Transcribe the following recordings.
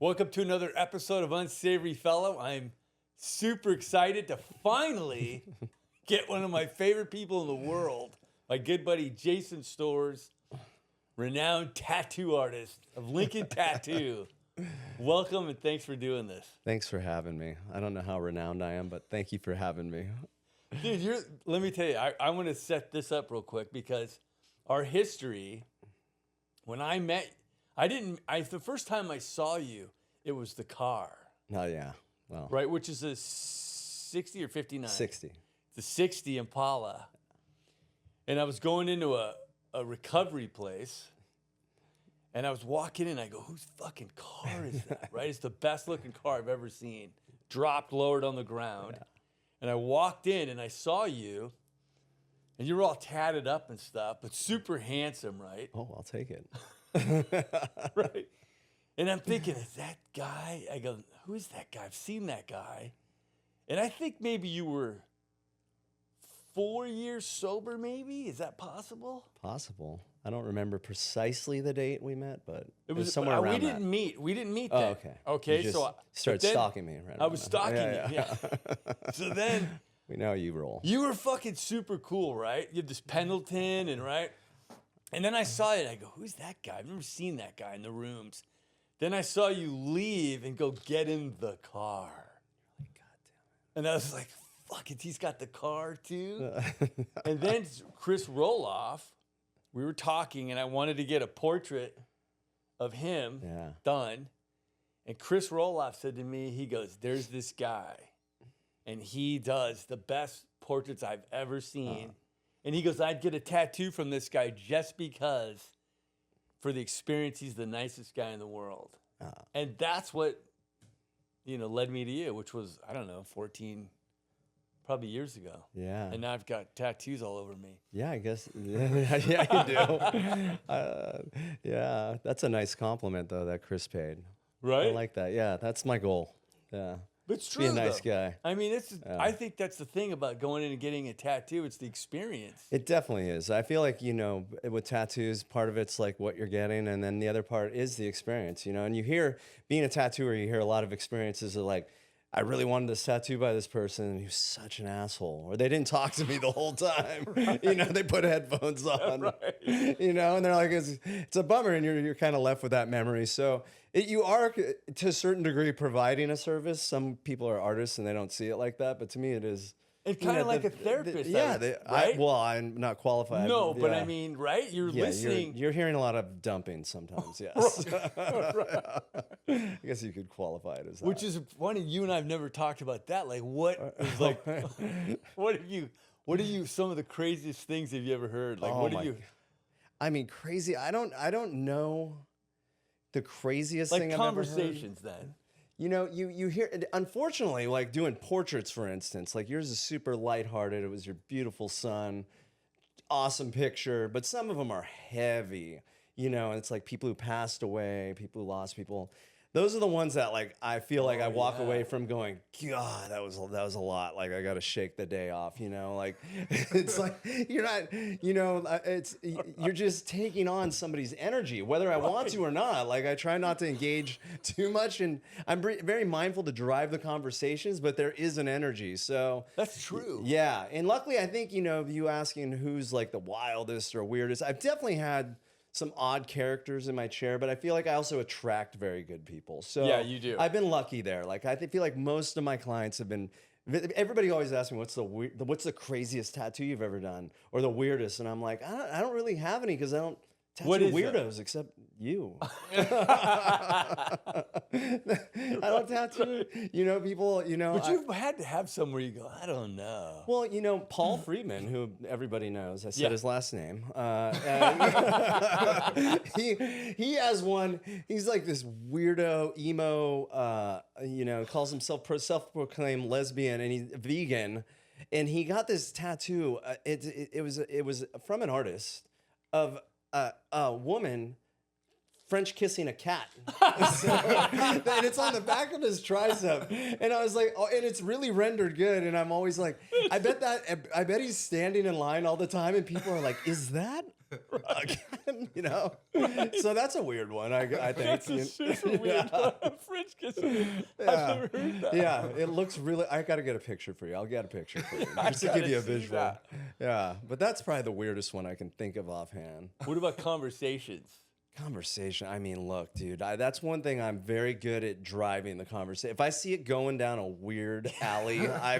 Welcome to another episode of Unsavory Fellow. I'm super excited to finally get one of my favorite people in the world, my good buddy Jason Storrs, renowned tattoo artist of Lincoln Tattoo. Welcome and thanks for doing this. Thanks for having me. I don't know how renowned I am, but thank you for having me. Dude, let me tell you, I want to set this up real quick because our history, when I met, the first time I saw you, it was the car. Oh, yeah. Well, Right, which is a 60 or 59? 60. The 60 Impala. And I was going into a recovery place, and I was walking in, I go, whose fucking car is that, right? It's the best looking car I've ever seen. Dropped, lowered on the ground. Yeah. And I walked in, and I saw you, and you were all tatted up and stuff, but super handsome, right? Oh, I'll take it. Right. And I'm thinking, is that guy? I go, who is that guy? I've seen that guy. And I think maybe you were 4 years sober, maybe? Is that possible? Possible. I don't remember precisely the date we met, but it was somewhere around we didn't meet. We didn't meet then. Oh, okay. Okay, you just so started stalking me, right? I was stalking you, yeah. So then We know how you roll. you were fucking super cool, right? You had this Pendleton and right? And then I saw it, I go, who's that guy? I've never seen that guy in the rooms. Then I saw you leave and go get in the car. God damn And I was like, fuck it, he's got the car too. And then Chris Roloff, we were talking and I wanted to get a portrait of him done. And Chris Roloff said to me, he goes, there's this guy. And he does the best portraits I've ever seen. And he goes, I'd get a tattoo from this guy just because for the experience, he's the nicest guy in the world. And that's what, led me to you, which was, I don't know, 14 probably years ago. Yeah. And now I've got tattoos all over me. Yeah, I guess. Yeah, you do. Yeah, that's a nice compliment, though, that Chris paid. Right? I like that. Yeah, that's my goal. Yeah. But it's true, Be a nice guy. I mean, I think that's the thing about going in and getting a tattoo. It's the experience. It definitely is. I feel like, with tattoos, part of it's like what you're getting, and then the other part is the experience, And you hear, being a tattooer, you hear a lot of experiences of like, I really wanted this tattoo by this person, and he was such an asshole. Or they didn't talk to me the whole time. Right. They put headphones on. Right. And they're like, it's a bummer, and you're kind of left with that memory. So you are, to a certain degree, providing a service. Some people are artists, and they don't see it like that. But to me, it is. It's kind of like a therapist. Right? I'm not qualified. No, but I mean, right? You're listening. You're hearing a lot of dumping sometimes, yes. Right. I guess you could qualify it as that. Which is funny. You and I have never talked about that. Like, what is like, what are you, some of the craziest things have you ever heard? Like, what have you? I mean, crazy. I don't know the craziest thing I've ever heard. Like conversations then. You hear, unfortunately, like doing portraits, for instance, like yours is super lighthearted. It was your beautiful son, awesome picture, but some of them are heavy, and it's like people who passed away, people who lost people. Those are the ones that like I feel like I walk away from going, God, that was a lot. Like I got to shake the day off, Like it's like you're not, you're just taking on somebody's energy, whether I want to or not. Like I try not to engage too much, and I'm very mindful to drive the conversations, but there is an energy. So that's true. Yeah, and luckily I think you asking who's like the wildest or weirdest. I've definitely had some odd characters in my chair, but I feel like I also attract very good people. So yeah, you do. I've been lucky there. Like I feel like most of my clients have been. Everybody always asks me what's the craziest tattoo you've ever done or the weirdest, and I'm like I don't really have any because I don't tattoo weirdos except you. I don't tattoo, people, But you've had to have some where you go, I don't know. Well, Paul Friedman, who everybody knows, I said his last name. He has one. He's like this weirdo emo. Calls himself self-proclaimed lesbian, and he's vegan. And he got this tattoo. It was from an artist of a woman French kissing a cat. And it's on the back of his tricep. And I was like, oh, and it's really rendered good. And I'm always like, I bet he's standing in line all the time and people are like, is that Again, you know? So that's a weird one, I think. That's a super weird one. French kissing. I've never heard that. Yeah, it looks really... I got to get a picture for you. I'll get a picture for you. Just to give you a visual. That. Yeah, but that's probably the weirdest one I can think of offhand. What about conversations? Conversation. I mean, look, dude, that's one thing I'm very good at, driving the conversation. If I see it going down a weird alley, I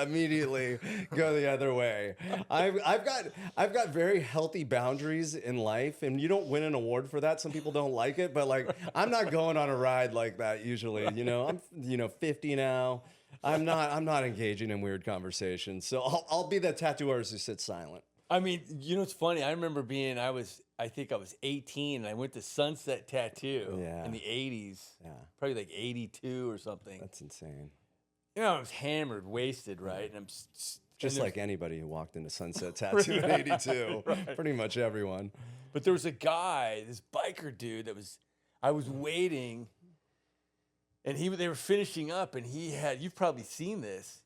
immediately go the other way. I've got very healthy boundaries in life, and you don't win an award for that. Some people don't like it, but like, I'm not going on a ride like that usually. You know, I'm 50 now. I'm not engaging in weird conversations. So I'll be the tattoo artist who sits silent. I mean, you know, it's funny. I remember I think I was 18 and I went to Sunset Tattoo in the 80s. Yeah. Probably like 82 or something. That's insane. You know, I was hammered, wasted, right? And I'm just like anybody who walked into Sunset Tattoo in 82. Right. Pretty much everyone. But there was a guy, this biker dude I was waiting, and they were finishing up, and you've probably seen this,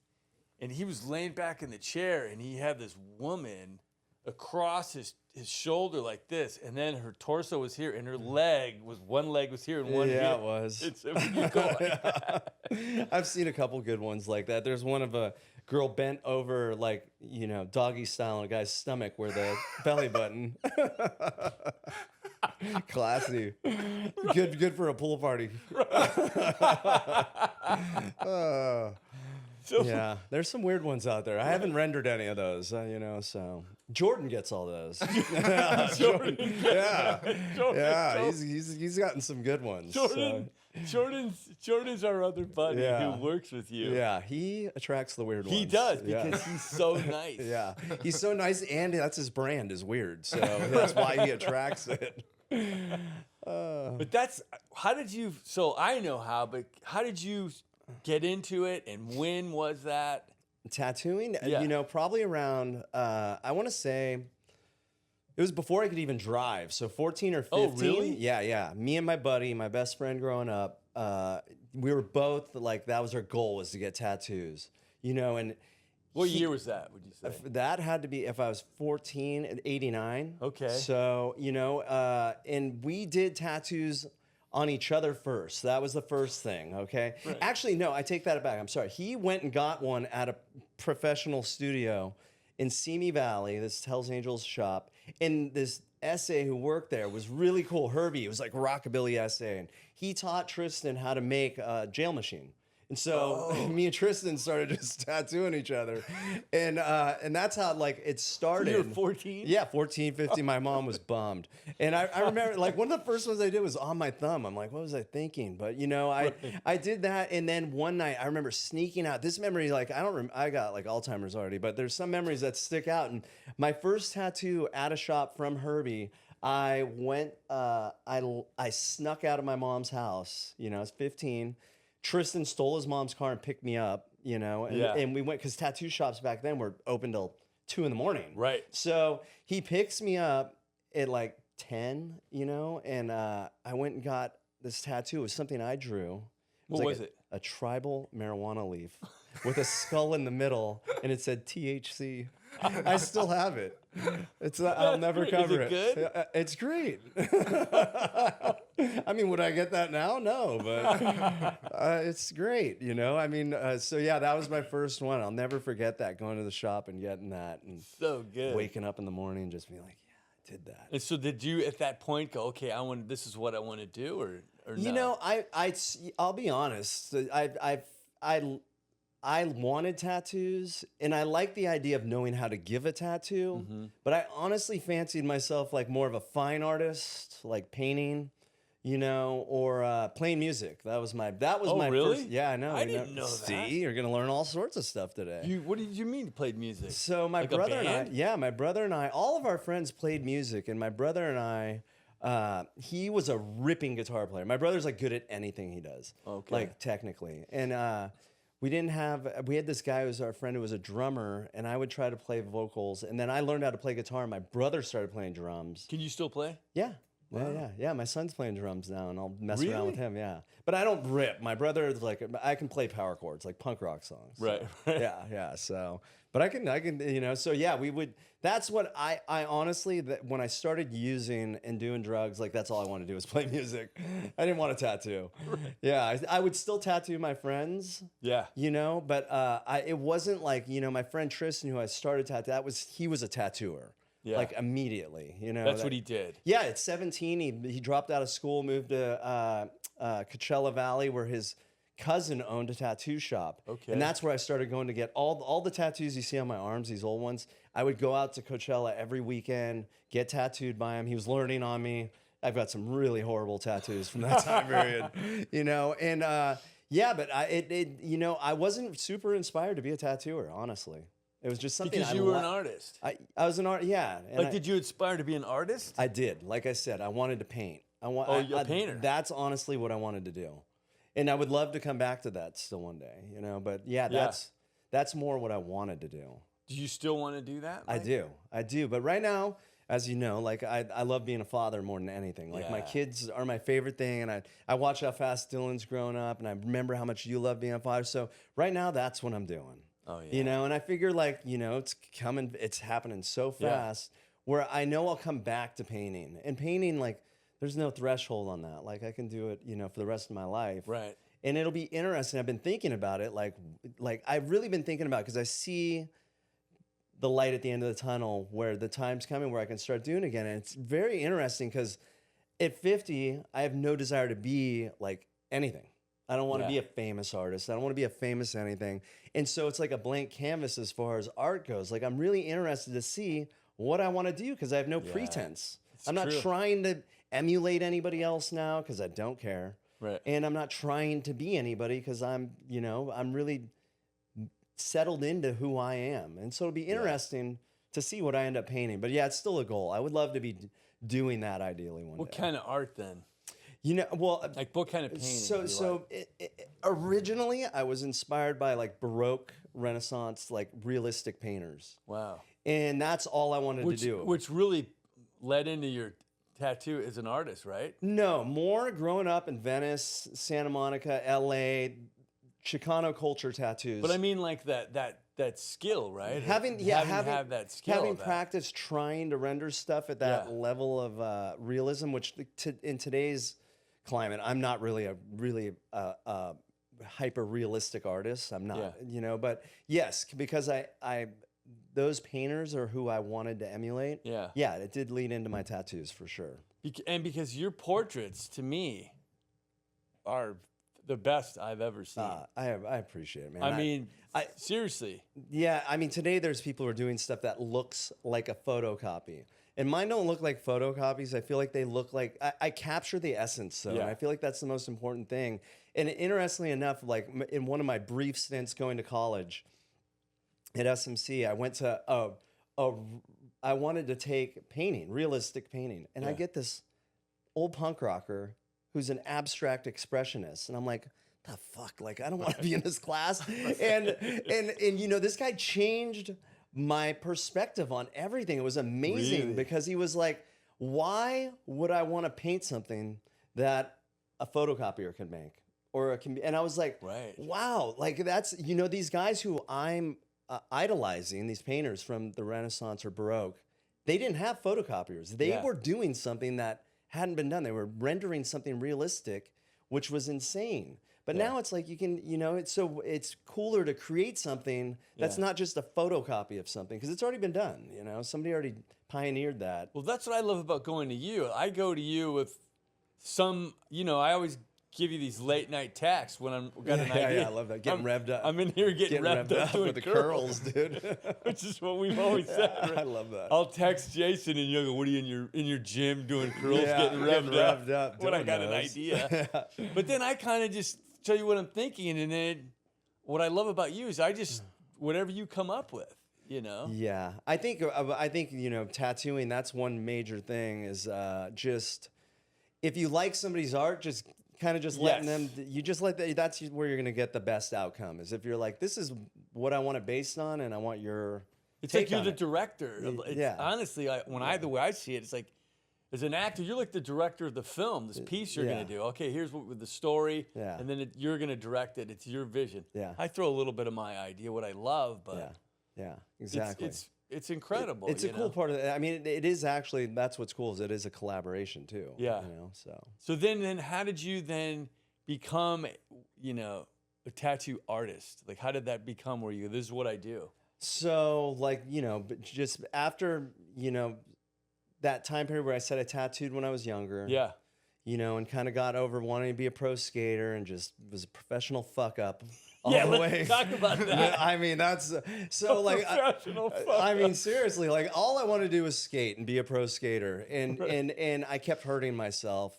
and he was laying back in the chair, and he had this woman across his shoulder like this, and then her torso was here, and one leg was here and one here. Yeah, it was. You go like that. I've seen a couple good ones like that. There's one of a girl bent over, like, you know, doggy style on a guy's stomach where the belly button. Classy. Good for a pool party. Yeah, there's some weird ones out there. I haven't rendered any of those, you know, so Jordan gets all those. Jordan. Yeah, he's gotten some good ones. Jordan's our other buddy who works with you. Yeah, he attracts the weird ones. He does, because he's so nice. Yeah, he's so nice, and that's his brand, is weird, so that's why he attracts it. But I know how, but how did you get into it, and when was that? Tattooing? You know, probably around, I want to say, it was before I could even drive, so 14 or 15. Oh, really? Yeah. Me and my buddy, my best friend growing up, we were both, like, that was our goal, was to get tattoos, you know, and... What year was that, would you say? That had to be, if I was 14, in 89. Okay. So, you know, and we did tattoos on each other first. That was the first thing, okay? Right. Actually, no, I take that back. I'm sorry. He went and got one at a professional studio in Simi Valley, this Hells Angels shop, and this essay who worked there was really cool. Herbie, it was like rockabilly essay, and he taught Tristan how to make a jail machine. And so me and Tristan started just tattooing each other. And that's how, like, it started. So you were 14? Yeah, 14, 15. My mom was bummed. And I remember, like, one of the first ones I did was on my thumb. I'm like, what was I thinking? But, you know, I did that. And then one night I remember sneaking out. This memory, like, I got, like, Alzheimer's already. But there's some memories that stick out. And my first tattoo at a shop from Herbie, I went, I snuck out of my mom's house. You know, I was 15. Tristan stole his mom's car and picked me up, you know, and we went, because tattoo shops back then were open till 2 in the morning. Right. So he picks me up at like 10, you know, and I went and got this tattoo. It was something I drew. What was it? A tribal marijuana leaf with a skull in the middle, and it said THC. I still have it. I'll never cover it. Is it good? It's great. I mean, would I get that now? No, but it's great, you know? I mean, so yeah, that was my first one. I'll never forget that, going to the shop and getting that. And so good. Waking up in the morning and just being like, yeah, I did that. And so did you at that point go, okay, this is what I want to do, or you know, I'll be honest. I wanted tattoos, and I like the idea of knowing how to give a tattoo, but I honestly fancied myself like more of a fine artist, like painting, you know, or playing music. That was my really? first. Yeah, I know. I didn't know that. See, you're gonna learn all sorts of stuff today. What did you mean you played music? So my brother and I, all of our friends played music, and my brother and I, he was a ripping guitar player. My brother's like good at anything he does, like technically, and we had this guy who was our friend who was a drummer, and I would try to play vocals, and then I learned how to play guitar, and my brother started playing drums. Can you still play? Yeah. Wow. Yeah. My son's playing drums now, and I'll mess around Really? with him. Yeah, but I don't rip. My brother is like, I can play power chords, like punk rock songs. Right. Yeah. So, but I can. So yeah, we would. That's what I honestly, that when I started using and doing drugs, like that's all I wanted to do was play music. I didn't want a tattoo. Yeah, I would still tattoo my friends. Yeah. But it wasn't like, my friend Tristan, who I started tattoo, he was a tattooer. Yeah. Like immediately, That's what he did. Yeah, at 17, he dropped out of school, moved to Coachella Valley, where his cousin owned a tattoo shop. Okay. And that's where I started going to get all the tattoos you see on my arms, these old ones. I would go out to Coachella every weekend, get tattooed by him. He was learning on me. I've got some really horrible tattoos from that time period, and but I wasn't super inspired to be a tattooer, honestly. It was just something Because you were an artist. I was an artist, yeah. And did you aspire to be an artist? I did. Like I said, I wanted to paint. You're a painter. That's honestly what I wanted to do. And I would love to come back to that still one day, But yeah, that's more what I wanted to do. Do you still want to do that, Mike? I do. But right now, as you know, like I love being a father more than anything. Like my kids are my favorite thing, and I watch how fast Dylan's growing up, and I remember how much you love being a father. So right now, that's what I'm doing. Oh yeah. And I figure it's happening so fast where I know I'll come back to painting. And painting, like, there's no threshold on that. Like I can do it, for the rest of my life. Right. And it'll be interesting. I've been thinking about it, like I've really been thinking about it because I see the light at the end of the tunnel where the time's coming where I can start doing it again. And it's very interesting because at 50, I have no desire to be like anything. I don't want to be a famous artist. I don't want to be a famous anything. And so it's like a blank canvas as far as art goes. Like I'm really interested to see what I want to do because I have no pretense. I'm not trying to emulate anybody else now because I don't care. Right. And I'm not trying to be anybody because I'm really settled into who I am. And so it'll be interesting to see what I end up painting. But yeah, it's still a goal. I would love to be doing that ideally one day. What kind of art then? Like what kind of painting? Originally I was inspired by like Baroque, Renaissance, like realistic painters. Wow. And that's all I wanted to do. Which really led into your tattoo as an artist, right? No, more growing up in Venice, Santa Monica, LA, Chicano culture tattoos. But I mean like that skill, right? Having that skill. Having practiced trying to render stuff at that level of realism, which in today's climate, I'm not really a hyper realistic artist. I'm not, but yes, because I those painters are who I wanted to emulate. Yeah, it did lead into my tattoos for sure. And because your portraits to me are the best I've ever seen. I appreciate it, man. I mean, seriously. Yeah, I mean, today there's people who are doing stuff that looks like a photocopy. And mine don't look like photocopies. I feel like they look like I capture the essence. So and I feel like that's the most important thing. And interestingly enough, like in one of my brief stints going to college at SMC, I went to I wanted to take painting, realistic painting, and I get this old punk rocker who's an abstract expressionist, and I'm like, the fuck, like I don't want to be in this class. and this guy changed my perspective on everything. It was amazing because he was like, why would I want to paint something that a photocopier can make? And I was like, wow, like that's, these guys who I'm idolizing, these painters from the Renaissance or Baroque, they didn't have photocopiers. They were doing something that hadn't been done. They were rendering something realistic, which was insane. But now it's like you can, it's cooler to create something that's not just a photocopy of something because it's already been done. Somebody already pioneered that. Well, that's what I love about going to you. I go to you with some, I always give you these late night texts when I've got an idea. Yeah, I love that. Getting revved up. I'm in here getting revved up doing with the curls, dude. Which is what we've always said. Right? I love that. I'll text Jason and you'll go, "What are you in your gym doing curls, getting revved up?" When I got an idea. But then I kind of just tell you what I'm thinking, and then what I love about you is I just whatever you come up with. Yeah, I think tattooing. That's one major thing. Is just if you like somebody's art, just kind of letting them. You just that's where you're gonna get the best outcome. Is if you're like, this is what I want it based on, and I want your. It's like you're the director. Honestly, the way I see it, it's like as an actor, you're like the director of the film, this piece you're going to do. Okay, here's what with the story, and then you're going to direct it. It's your vision. Yeah. I throw a little bit of my idea, what I love, but yeah, exactly. It's incredible. It's a cool part of it. I mean, it is actually, that's what's cool, is it is a collaboration too. Yeah. You know, so then how did you then become, you know, a tattoo artist? Like, how did that become where you, this is what I do? So, like, you know, but just after, you know, that time period where I said I tattooed when I was younger. Yeah. You know, and kind of got over wanting to be a pro skater and just was a professional fuck up all yeah, the way. let's talk about that. I mean, that's so like, I mean, seriously, like all I wanted to do was skate and be a pro skater. And I kept hurting myself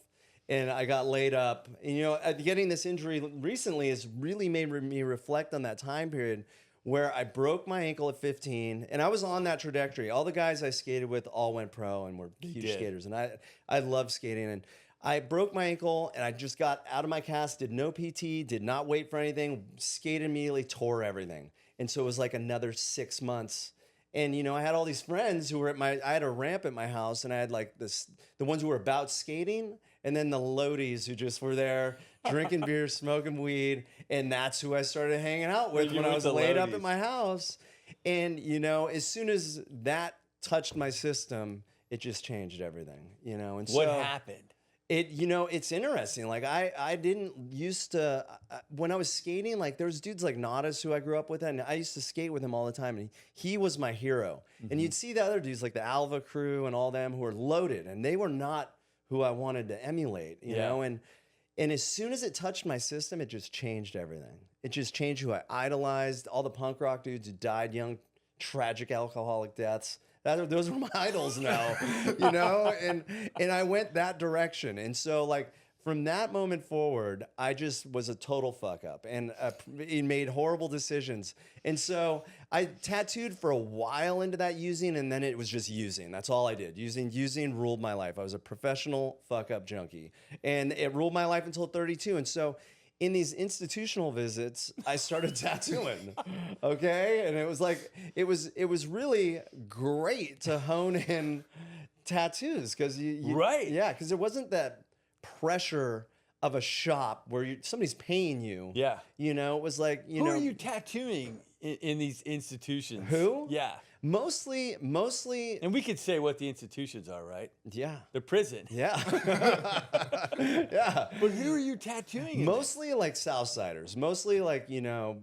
and I got laid up. And, you know, getting this injury recently has really made me reflect on that time period where I broke my ankle at 15, and I was on that trajectory. All the guys I skated with all went pro and were huge skaters, and I loved skating. And I broke my ankle, and I just got out of my cast, did no PT, did not wait for anything, skated immediately, tore everything. And so it was like another 6 months. And, you know, I had all these friends who were I had a ramp at my house, and I had like the ones who were about skating, and then the loadies who just were there drinking beer, smoking weed. And that's who I started hanging out with when I was laid up at my house. And, you know, as soon as that touched my system, it just changed everything, you know. And what happened? You know, it's interesting. Like I didn't used to, when I was skating, like there was dudes like Nadas who I grew up with, and I used to skate with him all the time, and he was my hero. And you'd see the other dudes like the Alva crew and all them who were loaded, and they were not who I wanted to emulate, you know. And as soon as it touched my system, it just changed everything. It just changed who I idolized. All the punk rock dudes who died young, tragic alcoholic deaths. Those were my idols now, you know? And I went that direction. And so, like, from that moment forward, I just was a total fuck up and made horrible decisions. And so I tattooed for a while into that using, and then it was just using. That's all I did. Using ruled my life. I was a professional fuck up junkie. And it ruled my life until 32. And so in these institutional visits, I started tattooing, okay? And it was like, it was really great to hone in tattoos because yeah, because there wasn't that pressure of a shop where somebody's paying you. Yeah. You know, it was like, Who are you tattooing in these institutions? Who? Yeah. Mostly. And we could say what the institutions are, right? Yeah. The prison. Yeah. Yeah. But who are you tattooing? Mostly like Southsiders. Mostly like, you know,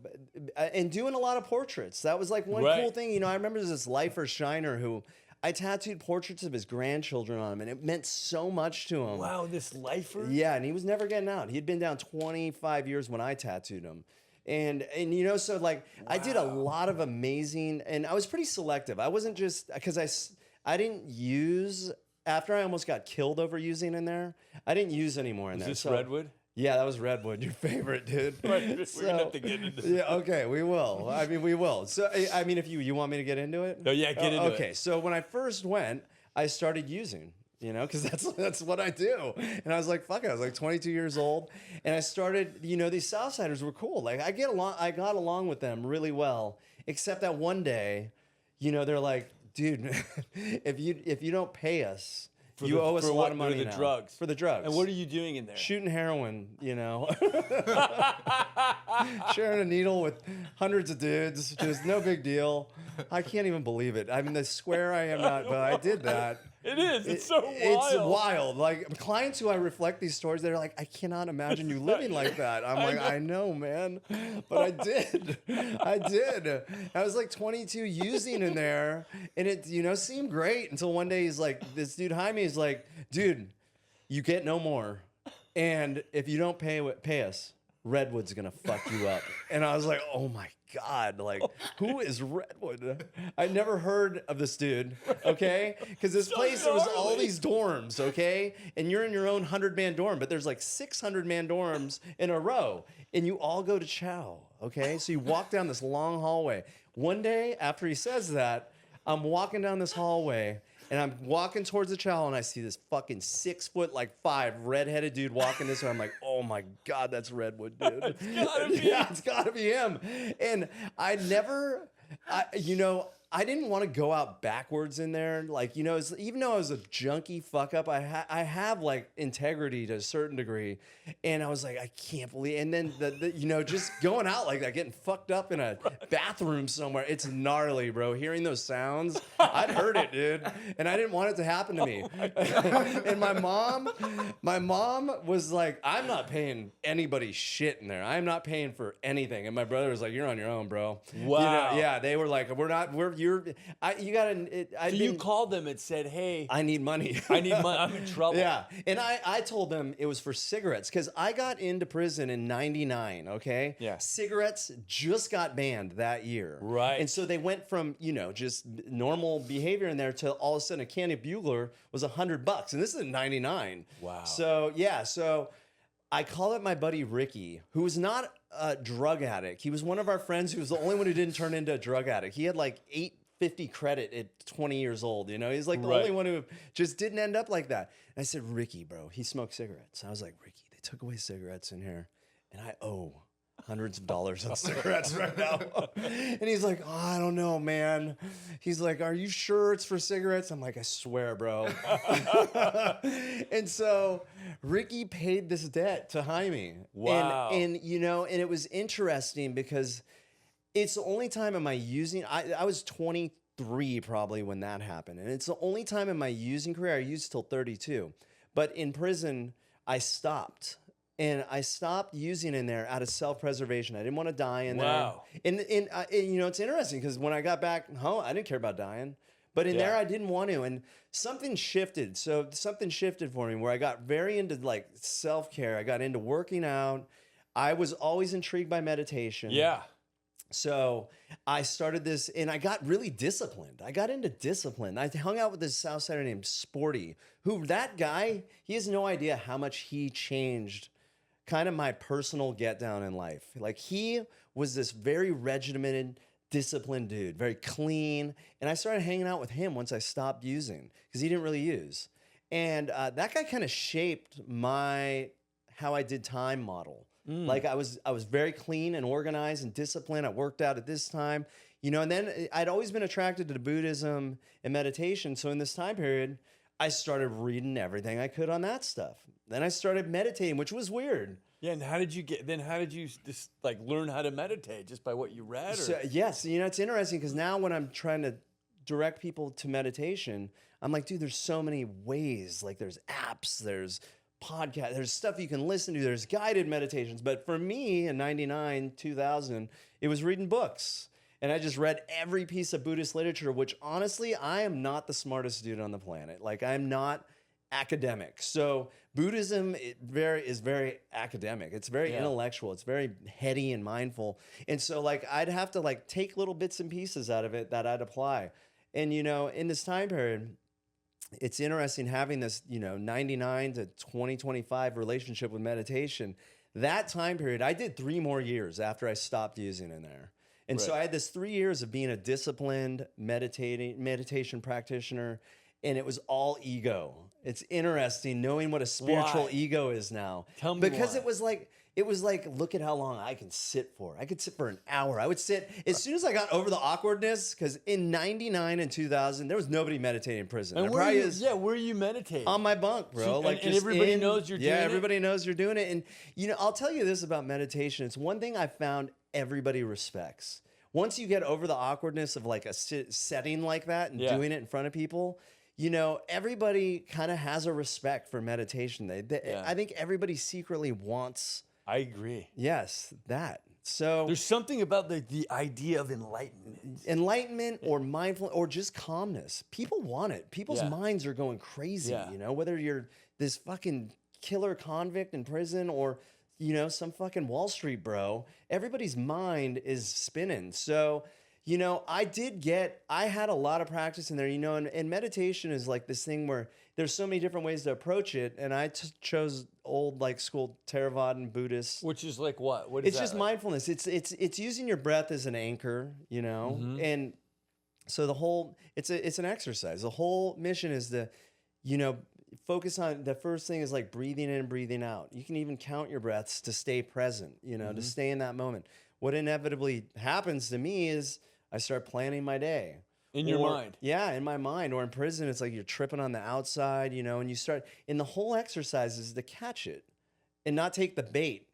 and doing a lot of portraits. That was like one cool thing. You know, I remember there's this lifer Shiner who I tattooed portraits of his grandchildren on him, and it meant so much to him. Wow, this lifer? Yeah, and he was never getting out. He had been down 25 years when I tattooed him. And you know, so like I did a lot of amazing, and I was pretty selective. I wasn't just, because I didn't use, after I almost got killed over using in there, I didn't use anymore in there. Is this Redwood? Yeah, that was Redwood, your favorite, dude. We're going to have to get into Yeah, okay, we will. I mean, we will. So, I mean, if you want me to get into it? No, yeah, get into it. Okay, so when I first went, I started using, you know, because that's what I do. And I was like, fuck it. I was like 22 years old. And I started, you know, these Southsiders were cool. Like, I got along with them really well, except that one day, you know, they're like, dude, if you don't pay us, you owe us a lot of money for the now. drugs. For the drugs. And what are you doing in there? Shooting heroin, you know. Sharing a needle with hundreds of dudes. Just no big deal. I can't even believe it. I mean, the square I am not, but I did that. It is. It's so wild. It's wild. Like, clients who I reflect these stories, they're like, I cannot imagine you living like that. I'm like, I know, man. But I did. I did. I was like 22 using in there, and it, you know, seemed great until one day he's like, this dude behind me is like, dude, you get no more. And if you don't pay us, Redwood's gonna fuck you up. And I was like, oh my God, like, who is Redwood? I never heard of this dude, okay? Because this place, there was all these dorms, okay? And you're in your own 100-man dorm, but there's like 600-man dorms in a row. And you all go to chow, okay? So you walk down this long hallway. One day, after he says that, I'm walking down this hallway, and I'm walking towards the chow, and I see this fucking 6'5" redheaded dude walking this way. I'm like, oh my God, that's Redwood, dude. It's gotta be. Yeah, it's gotta be him. And you know, I didn't want to go out backwards in there. Like, you know, even though I was a junkie fuck up, I have like integrity to a certain degree. And I was like, I can't believe. And then you know, just going out like that, getting fucked up in a bathroom somewhere, it's gnarly, bro. Hearing those sounds, I'd heard it, dude, and I didn't want it to happen to me. And my mom was like, I'm not paying anybody shit in there. I'm not paying for anything. And my brother was like, you're on your own, bro. Wow. You know, yeah, they were like, you gotta. You called them and said, hey, I need money. I need money. I'm in trouble. Yeah. And I told them it was for cigarettes because I got into prison in 99. Okay. Yeah. Cigarettes just got banned that year. Right. And so they went from, you know, just normal behavior in there to all of a sudden a can of Bugler was $100. And this is in 99. Wow. So, yeah. So I called up my buddy Ricky, who was not a drug addict. He was one of our friends who was the only one who didn't turn into a drug addict. He had like 850 credit at 20 years old. You know, he's like the only one who just didn't end up like that. And I said, Ricky, bro, he smoked cigarettes. I was like, Ricky, they took away cigarettes in here, and I owe hundreds of dollars on cigarettes right now. And he's like, oh, I don't know, man. He's like, are you sure it's for cigarettes? I'm like, I swear, bro. And so Ricky paid this debt to Jaime. Wow. And you know, and it was interesting because it's the only time in my using, I was 23 probably when that happened. And it's the only time in my using career, I used till 32. But in prison, I stopped. And I stopped using in there out of self-preservation. I didn't want to die in there. And you know, it's interesting because when I got back home, I didn't care about dying. But in there, I didn't want to. And something shifted. So something shifted for me where I got very into like self-care. I got into working out. I was always intrigued by meditation. Yeah. So I started this and I got really disciplined. I got into discipline. I hung out with this South Sider named Sporty, who that guy, he has no idea how much he changed kind of my personal get down in life. Like he was this very regimented, disciplined dude, very clean. And I started hanging out with him once I stopped using because he didn't really use. And that guy kind of shaped how I did time model. Like I was very clean and organized and disciplined. I worked out at this time, you know, and then I'd always been attracted to Buddhism and meditation. So in this time period, I started reading everything I could on that stuff. Then I started meditating, which was weird. Yeah, and how did you just like learn how to meditate just by what you read? Or? So, yes, you know, it's interesting because now when I'm trying to direct people to meditation, I'm like, dude, there's so many ways. Like there's apps, there's podcasts, there's stuff you can listen to, there's guided meditations. But for me in 99, 2000, it was reading books. And I just read every piece of Buddhist literature, which honestly, I am not the smartest dude on the planet. Like I'm not academic. So Buddhism is very academic. It's very intellectual. It's very heady and mindful. And so like I'd have to like take little bits and pieces out of it that I'd apply. And you know, in this time period, it's interesting having this, you know, 99 to 2025 relationship with meditation. That time period, I did 3 more years after I stopped using in there. And so I had this 3 years of being a disciplined meditation practitioner, and it was all ego. It's interesting knowing what a spiritual ego is now. Tell me because why. it was like, look at how long I can sit for. I could sit for an hour. I would sit as soon as I got over the awkwardness, because in 99 and 2000, there was nobody meditating in prison. And where are you meditating? On my bunk, bro. So, like and everybody knows you're doing it? Yeah, everybody knows you're doing it. And, you know, I'll tell you this about meditation. It's one thing I found everybody respects. Once you get over the awkwardness of like a setting like that and doing it in front of people, you know, everybody kind of has a respect for meditation. I think everybody secretly wants. I agree. Yes, that. So there's something about the idea of enlightenment or mindful or just calmness. People want it. People's minds are going crazy, you know, whether you're this fucking killer convict in prison or, you know, some fucking Wall Street bro, everybody's mind is spinning. So, you know, I had a lot of practice in there, you know, and meditation is like this thing where there's so many different ways to approach it. And I chose old like school Theravadan Buddhist. Which is like what? What is it's that just like? Mindfulness. It's using your breath as an anchor, you know, and so it's an exercise. The whole mission is to, you know, focus on the first thing is like breathing in and breathing out. You can even count your breaths to stay present, you know, to stay in that moment. What inevitably happens to me is I start planning my day. In your mind. Yeah, in my mind. Or in prison, it's like you're tripping on the outside, you know, and you start, and the whole exercise is to catch it and not take the bait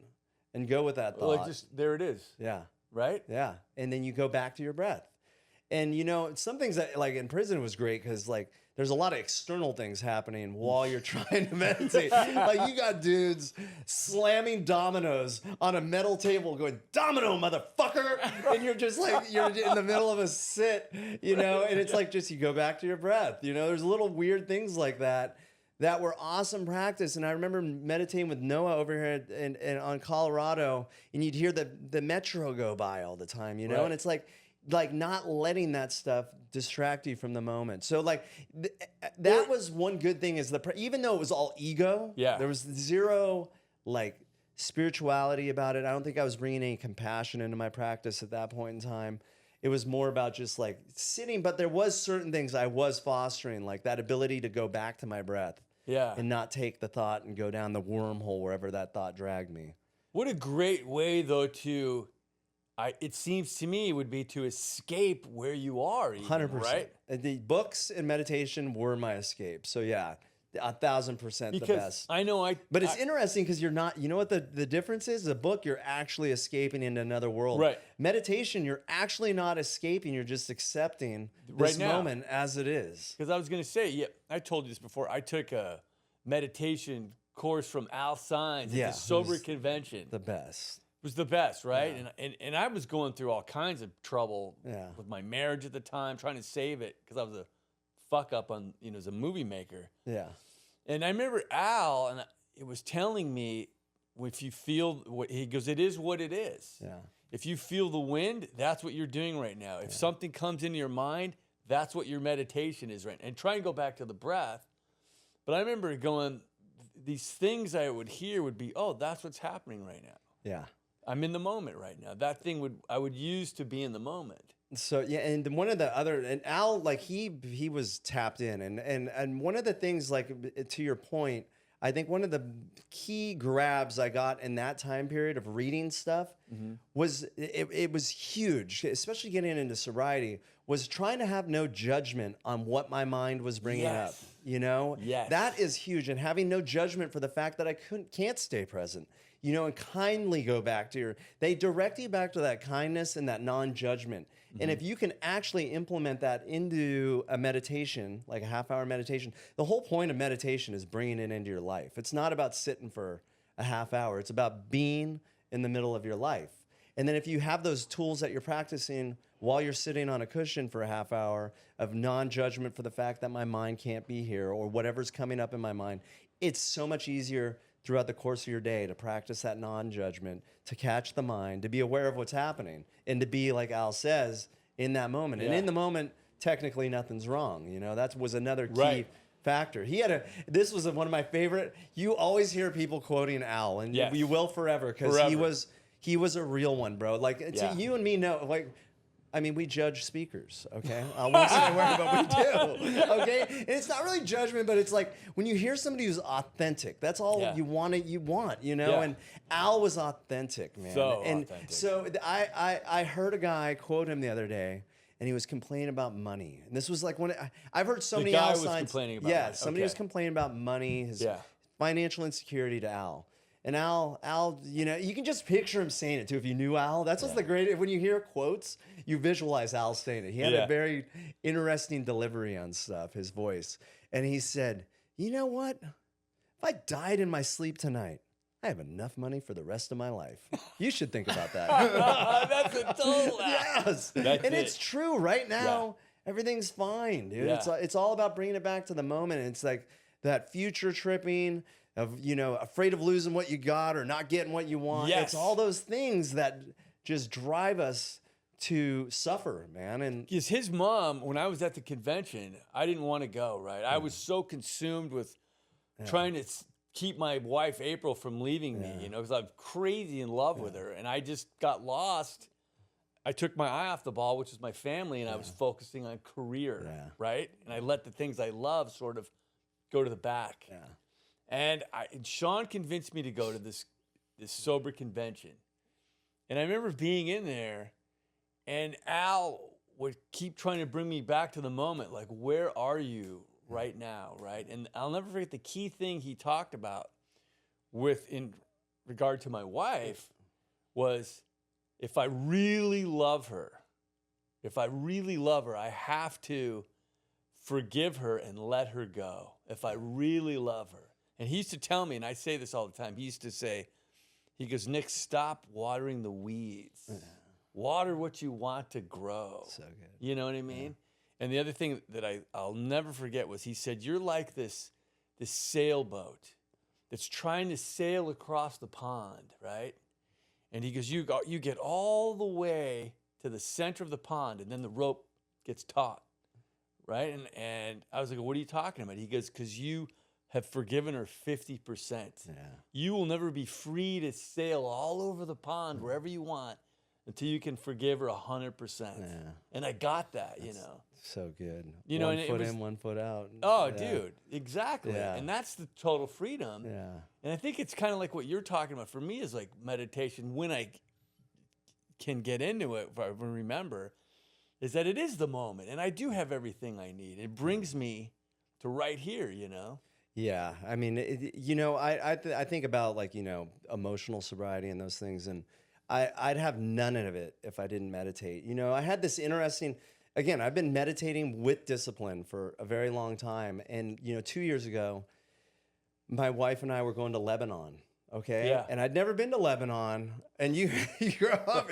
and go with that thought. Like just, there it is. Yeah. Right? Yeah. And then you go back to your breath. And, you know, some things that, like, in prison was great because, like, there's a lot of external things happening while you're trying to meditate. Like, you got dudes slamming dominoes on a metal table going, domino, motherfucker! And you're just, like, you're in the middle of a sit, you know? And it's like, just, you go back to your breath. You know, there's little weird things like that that were awesome practice. And I remember meditating with Noah over here and on Colorado, and you'd hear the metro go by all the time, you know? Right. And it's like not letting that stuff distract you from the moment. So like that was one good thing is even though it was all ego, there was zero like spirituality about it. I don't think I was bringing any compassion into my practice at that point in time. It was more about just like sitting, but there was certain things I was fostering, like that ability to go back to my breath and not take the thought and go down the wormhole wherever that thought dragged me. What a great way though to it seems to me would be to escape where you are, even, 100%. right? The books and meditation were my escape. So yeah, 1,000% the best. I know But it's interesting because you're not, you know what the difference is? The book, you're actually escaping into another world. Right. Meditation, you're actually not escaping. You're just accepting this moment as it is. Because I was going to say, I told you this before. I took a meditation course from Al Sines at the Sober Convention. The best. It was the best, right? Yeah. And I was going through all kinds of trouble with my marriage at the time, trying to save it because I was a fuck up on, as a movie maker. Yeah. And I remember Al, and it was telling me, if you feel what he goes, it is what it is. Yeah. If you feel the wind, that's what you're doing right now. If something comes into your mind, that's what your meditation is right now. And try and go back to the breath. But I remember going, these things I would hear would be, oh, that's what's happening right now. Yeah. I'm in the moment right now. That thing I would use to be in the moment. So yeah, and one of the other, and Al, like he was tapped in, and one of the things, like to your point, I think one of the key grabs I got in that time period of reading stuff was it was huge, especially getting into sobriety, was trying to have no judgment on what my mind was bringing up. You know, that is huge, and having no judgment for the fact that I can't stay present. You know, and kindly go back to they direct you back to that kindness and that non-judgment. And if you can actually implement that into a meditation, like a half-hour meditation, the whole point of meditation is bringing it into your life. It's not about sitting for a half hour. It's about being in the middle of your life. And then if you have those tools that you're practicing while you're sitting on a cushion for a half hour of non-judgment for the fact that my mind can't be here or whatever's coming up in my mind, it's so much easier throughout the course of your day to practice that non-judgment, to catch the mind, to be aware of what's happening, and to be, like Al says, in that moment. And in the moment, technically nothing's wrong. You know, that was another key factor. This was one of my favorite, you always hear people quoting Al, and you will forever, because he was a real one, bro. Like, you and me know, like, I mean, we judge speakers, okay? I won't say a word, but we do, okay? And it's not really judgment, but it's like when you hear somebody who's authentic, that's all you want, you know? Yeah. And Al was authentic, man. Authentic. So I heard a guy quote him the other day, and he was complaining about money. And this was like I've heard so many Al signs. The guy was complaining about money. Somebody was complaining about money, his financial insecurity to Al. And Al, you know, you can just picture him saying it too. If you knew Al, that's what's the great. When you hear quotes, you visualize Al saying it. He had a very interesting delivery on stuff, his voice. And he said, "You know what? If I died in my sleep tonight, I have enough money for the rest of my life. You should think about that." That's a total yes, it's true. Right now, everything's fine, dude. It's all about bringing it back to the moment. It's like that future tripping. Of, you know, afraid of losing what you got or not getting what you want. It's all those things that just drive us to suffer, man. And because his mom, when I was at the convention, I didn't want to go, right? I was so consumed with trying to keep my wife, April, from leaving me, you know, because I'm crazy in love with her. And I just got lost. I took my eye off the ball, which was my family, and I was focusing on career, right? And I let the things I love sort of go to the back. Yeah. And Sean convinced me to go to this sober convention. And I remember being in there, and Al would keep trying to bring me back to the moment. Like, where are you right now, right? And I'll never forget the key thing he talked about in regard to my wife was, if I really love her, I have to forgive her and let her go. If I really love her. And he used to tell me, and I say this all the time, he used to say, he goes, Nick, stop watering the weeds. Yeah. Water what you want to grow. So good. You know what I mean? Yeah. And the other thing that I'll never forget was he said, you're like this sailboat that's trying to sail across the pond, right? And he goes, you get all the way to the center of the pond, and then the rope gets taut, right? And I was like, what are you talking about? He goes, because you have forgiven her 50%. Yeah. You will never be free to sail all over the pond, wherever you want, until you can forgive her 100%. Yeah. And I got that, you know. So good. You know, one foot in, 1 foot out. Oh, yeah. Dude, exactly. Yeah. And that's the total freedom. Yeah. And I think it's kind of like what you're talking about. For me, is like meditation, when I can get into it, if I remember, is that it is the moment. And I do have everything I need. It brings me to right here, you know. Yeah, I mean, you know, I think about, like, you know, emotional sobriety and those things, and I'd have none of it if I didn't meditate. You know, I had this interesting, again, I've been meditating with discipline for a very long time, and, you know, 2 years ago, my wife and I were going to Lebanon. Okay. Yeah. And I'd never been to Lebanon. And you grow up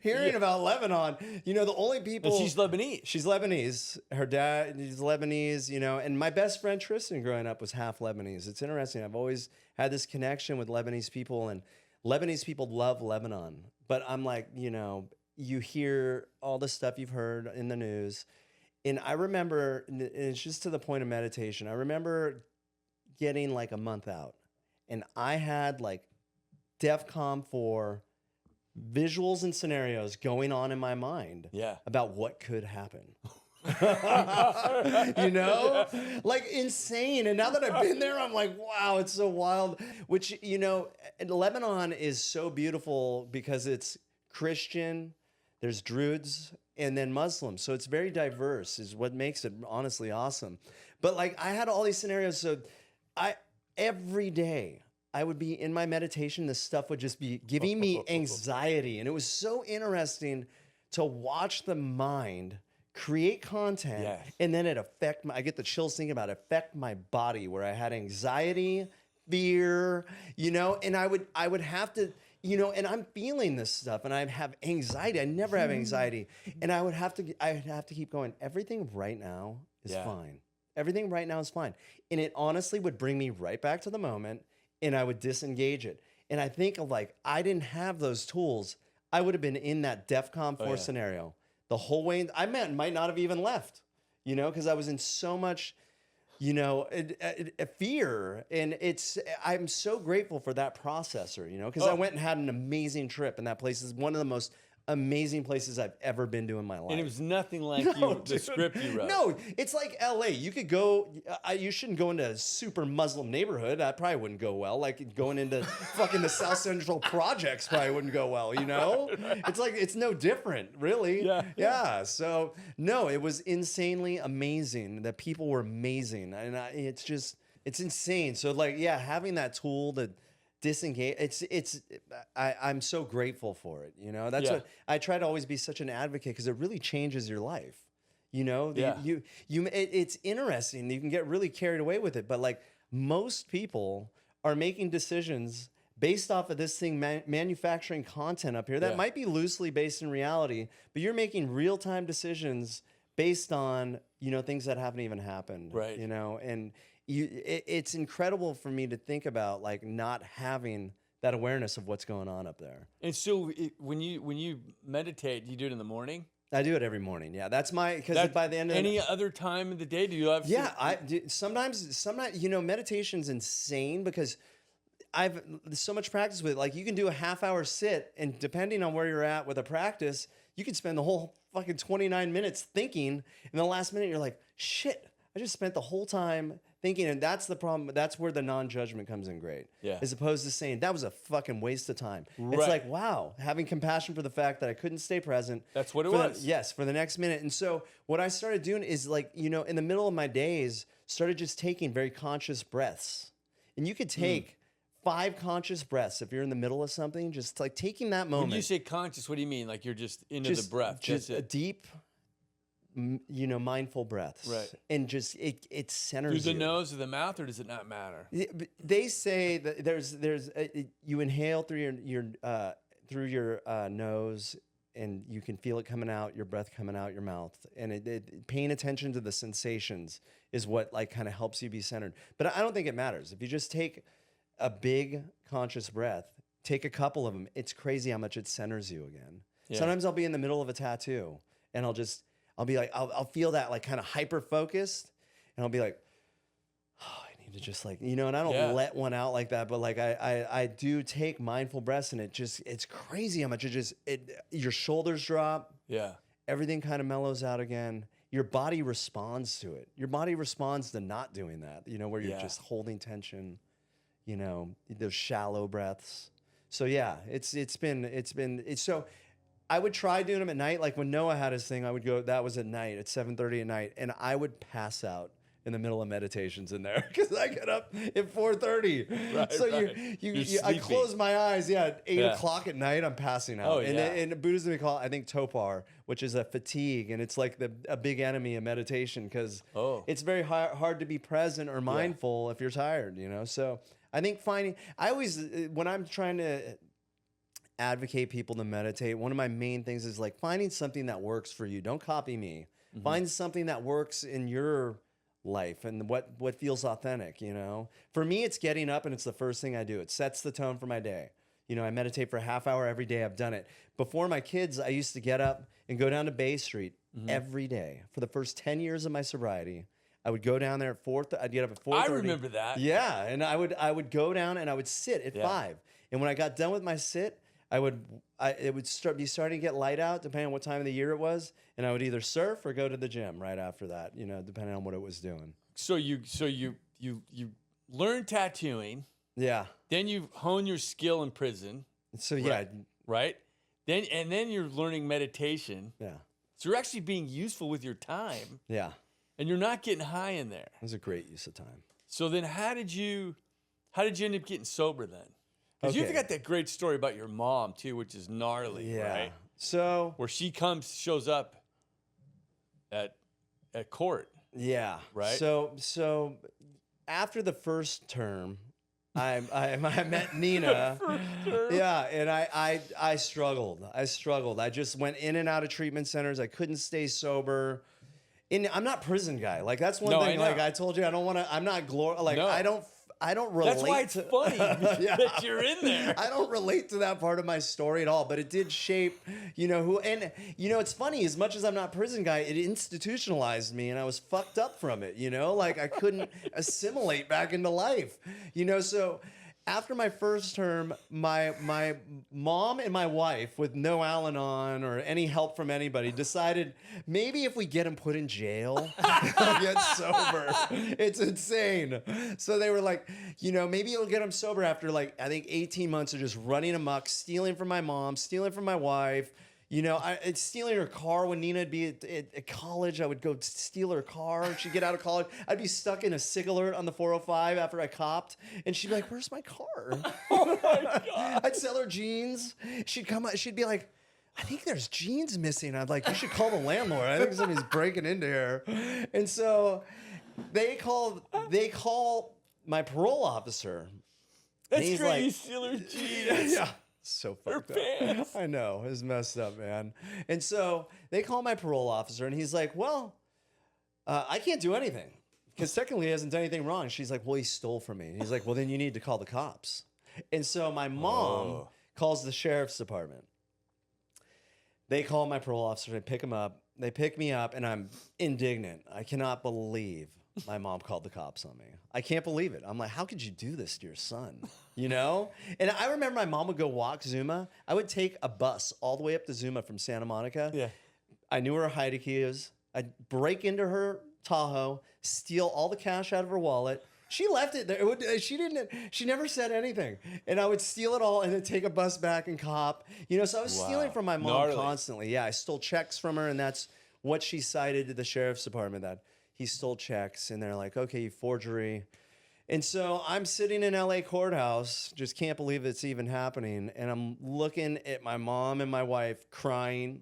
hearing about Lebanon. You know, the only people. And she's Lebanese. She's Lebanese. Her dad is Lebanese, you know. And my best friend Tristan growing up was half Lebanese. It's interesting. I've always had this connection with Lebanese people. And Lebanese people love Lebanon. But I'm like, you know, you hear all the stuff you've heard in the news. And I remember, and it's just to the point of meditation, I remember getting like a month out. And I had like DEFCON 4 visuals and scenarios going on in my mind about what could happen. You know, like insane. And now that I've been there, I'm like, wow, it's so wild. Which, you know, Lebanon is so beautiful because it's Christian, there's Druids, and then Muslims. So it's very diverse is what makes it honestly awesome. But like I had all these scenarios. So every day I would be in my meditation, this stuff would just be giving me anxiety. And it was so interesting to watch the mind create content and then I get the chills thinking about it, affect my body where I had anxiety, fear, you know, and I would have to, you know, and I'm feeling this stuff and I have anxiety. I never have anxiety. And I'd have to keep going. Everything right now is fine. Everything right now is fine. And it honestly would bring me right back to the moment and I would disengage it. And I think of like, I didn't have those tools. I would have been in that DEFCON 4 scenario the whole way. I might not have even left, you know, because I was in so much, you know, fear. And I'm so grateful for that processor, you know, because I went and had an amazing trip. And that place is one of the most amazing places I've ever been to in my life. And it was nothing like the script you wrote. No, it's like LA. You could go, you shouldn't go into a super Muslim neighborhood. That probably wouldn't go well. Like going into fucking the South Central projects probably wouldn't go well, you know? It's like, it's no different, really. Yeah. So, no, it was insanely amazing. The people were amazing. And it's insane. So, like, having that tool to disengage, I'm so grateful for it, you know. That's what I try to always be such an advocate, because it really changes your life, you know. It's interesting. You can get really carried away with it, but like most people are making decisions based off of this thing, manufacturing content up here that might be loosely based in reality, but you're making real-time decisions based on, you know, things that haven't even happened, right? You know, and it's incredible for me to think about, like, not having that awareness of what's going on up there. And so when you meditate, you do it in the morning? I do it every morning. Yeah, that's because by the end of any other time of the day, do you have? Yeah, I do. Sometimes, you know, meditation's insane because I've so much practice with it. Like, you can do a half-hour sit, and depending on where you're at with a practice, you can spend the whole fucking 29 minutes thinking, and the last minute you're like, shit, I just spent the whole time thinking, and that's the problem. That's where the non-judgment comes in great. Yeah. As opposed to saying, that was a fucking waste of time. Right. It's like, wow, having compassion for the fact that I couldn't stay present. That's what it for was. Yes, for the next minute. And so what I started doing is like, you know, in the middle of my days, started just taking very conscious breaths. And you could take 5 conscious breaths if you're in the middle of something, just like taking that moment. When you say conscious, what do you mean? Like you're just into the breath? Just That's a it. deep, you know, mindful breaths. Right. And just, it centers Through the you. nose or the mouth, or does it not matter? They say that you inhale through your nose, and you can feel it coming out, your breath coming out your mouth, and paying attention to the sensations is what like kind of helps you be centered. But I don't think it matters if you just take a big conscious breath, take a couple of them. It's crazy how much it centers you again. Yeah. Sometimes I'll be in the middle of a tattoo, and I'll be like, I'll feel that like kind of hyper focused, and I'll be like, oh, I need to just like, you know, and I don't let one out like that, but like I do take mindful breaths, and it's crazy how much your shoulders drop. Yeah. Everything kind of mellows out again. Your body responds to it. Your body responds to not doing that, you know, where you're just holding tension, you know, those shallow breaths. So yeah, it's so I would try doing them at night. Like when Noah had his thing, I would go, that was at night at 7:30 at night. And I would pass out in the middle of meditations in there because I get up at 4:30. Right, so right. I close my eyes. Yeah, at 8 o'clock at night, I'm passing out. Oh, and yeah. in Buddhism, we call it, I think, topar, which is a fatigue. And it's like a big enemy of meditation because it's very hard to be present or mindful if you're tired, you know? So I think when I'm trying to advocate people to meditate, one of my main things is like finding something that works for you. Don't copy me. Mm-hmm. Find something that works in your life and what feels authentic, you know? For me, it's getting up and it's the first thing I do. It sets the tone for my day. You know, I meditate for a half hour every day. I've done it. Before my kids, I used to get up and go down to Bay Street every day. For the first 10 years of my sobriety, I would go down there at 4. I'd get up at 4:30. I remember that. Yeah, and I would go down and I would sit at 5. And when I got done with my sit, it would be starting to get light out, depending on what time of the year it was, and I would either surf or go to the gym right after that, you know, depending on what it was doing. So you learn tattooing. Yeah. Then you hone your skill in prison. So yeah. Right. Then you're learning meditation. Yeah. So you're actually being useful with your time. Yeah. And you're not getting high in there. It was a great use of time. So then how did you end up getting sober then? Because you've got that great story about your mom too, which is gnarly, right? So where she shows up at court. Yeah. Right. So after the first term, I met Nina. Yeah, and I struggled. I just went in and out of treatment centers. I couldn't stay sober. And I'm not prison guy. Like that's one thing. Like I told you, I don't want to. I'm not I don't relate. That's why it's funny that you're in there. I don't relate to that part of my story at all, but it did shape, you know, who, and you know, it's funny, as much as I'm not a prison guy, it institutionalized me and I was fucked up from it, you know, like I couldn't assimilate back into life, you know, so after my first term, my mom and my wife, with no Al-Anon or any help from anybody, decided maybe if we get him put in jail, he'll get sober. It's insane. So they were like, you know, maybe it'll get him sober after like, I think 18 months of just running amok, stealing from my mom, stealing from my wife. You know, it's stealing her car when Nina would be at college. I would go steal her car. She'd get out of college. I'd be stuck in a SIG alert on the 405 after I copped. And she'd be like, where's my car? Oh, my God. I'd sell her jeans. She'd come out. She'd be like, I think there's jeans missing. I'd like, you should call the landlord. I think somebody's breaking into here. And so they call my parole officer. That's great. Like, you steal her jeans. Yeah. So fucked up. I know. It was messed up, man. And so they call my parole officer, and he's like, well, I can't do anything because technically he hasn't done anything wrong. She's like, well, he stole from me. And he's like, well, then you need to call the cops. And so my mom calls the sheriff's department. They call my parole officer. They pick him up. They pick me up, and I'm indignant. I cannot believe my mom called the cops on me. I can't believe it. I'm like, how could you do this to your son? You know? And I remember my mom would go walk Zuma. I would take a bus all the way up to Zuma from Santa Monica. Yeah. I knew where her hide key is. I'd break into her Tahoe, steal all the cash out of her wallet. She left it there. She never said anything. And I would steal it all and then take a bus back and cop. You know, so I was stealing from my mom constantly. Yeah, I stole checks from her, and that's what she cited to the sheriff's department, that he stole checks. And they're like, okay, forgery. And so I'm sitting in LA courthouse, just can't believe it's even happening. And I'm looking at my mom and my wife crying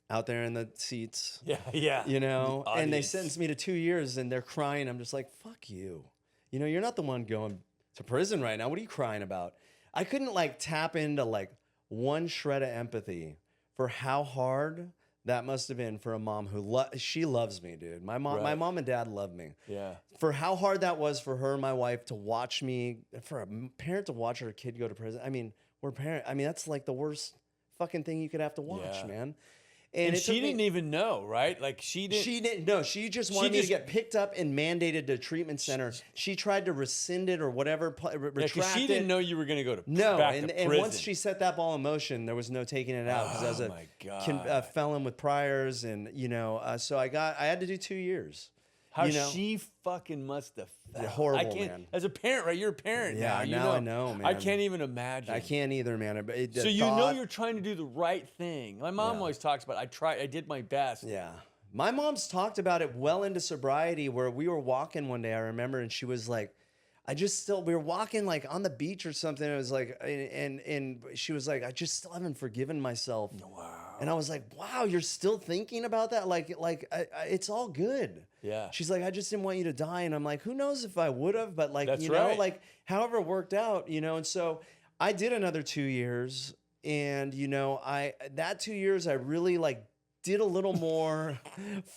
out there in the seats. Yeah. You know, and they sentenced me to 2 years, and they're crying. I'm just like, fuck you. You know, you're not the one going to prison right now. What are you crying about? I couldn't like tap into like one shred of empathy for how hard that must have been for a mom who she loves me, dude. My mom and dad love me. Yeah. For how hard that was for her and my wife to watch me, for a parent to watch her kid go to prison. I mean, that's like the worst fucking thing you could have to watch, man. And she didn't even know, right? Like she didn't know. She just wanted me to get picked up and mandated to a treatment center. She tried to rescind it or whatever, retract it. She didn't know you were going to go to back to prison. And once she set that ball in motion, there was no taking it out because I was a felon with priors, and you know, so I had to do 2 years. How she fucking must have felt. Yeah, horrible, man. As a parent, right? You're a parent now. I know, man. I can't even imagine. I can't either, man. So you know you're trying to do the right thing. My mom always talks about, I did my best. Yeah. My mom's talked about it well into sobriety, where we were walking one day, I remember, and she was like, we were walking like on the beach or something. It was like, and she was like, I just still haven't forgiven myself. Wow. And I was like, wow, you're still thinking about that? Like it's all good. Yeah. She's like, I just didn't want you to die. And I'm like, who knows if I would have, but like, That's you know, right. like however it worked out, you know? And so I did another 2 years, and you know, that 2 years, I really like did a little more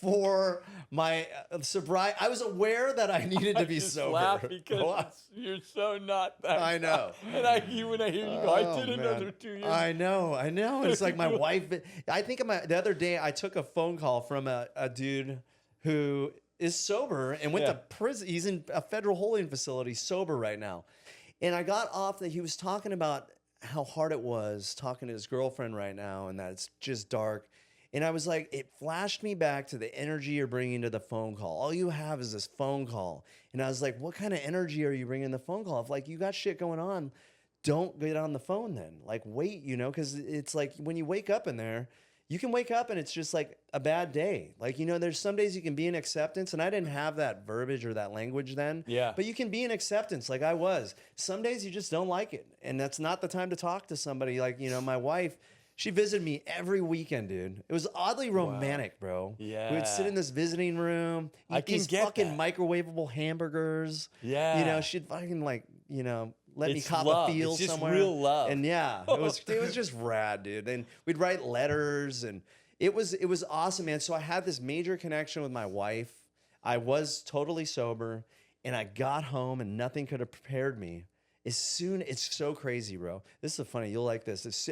for my sobriety. I was aware that I needed to be sober. Laugh because you're so not that. I know. And when I hear you go, I did another 2 years. I know. It's like my wife. I think the other day I took a phone call from a dude who is sober and went to prison. He's in a federal holding facility, sober right now. And I got off that he was talking about how hard it was talking to his girlfriend right now, and that it's just dark. And I was like, it flashed me back to the energy you're bringing to the phone call. All you have is this phone call. And I was like, what kind of energy are you bringing to the phone call? If like you got shit going on, don't get on the phone then. Like wait, you know, because it's like when you wake up in there, you can wake up and it's just like a bad day. Like, you know, there's some days you can be in acceptance, and I didn't have that verbiage or that language then. Yeah. But you can be in acceptance like I was. Some days you just don't like it. And that's not the time to talk to somebody. Like, you know, my wife, she visited me every weekend, dude. It was oddly romantic, bro. Yeah. We would sit in this visiting room, eat these fucking microwavable hamburgers. Yeah. You know, she'd fucking like, you know, let me It's cop love. a feel It's just somewhere. real love. And yeah, it was just rad, dude. And we'd write letters, and it was awesome, man. So I had this major connection with my wife. I was totally sober, and I got home, and nothing could have prepared me. It's so crazy, bro. This is funny. You'll like this.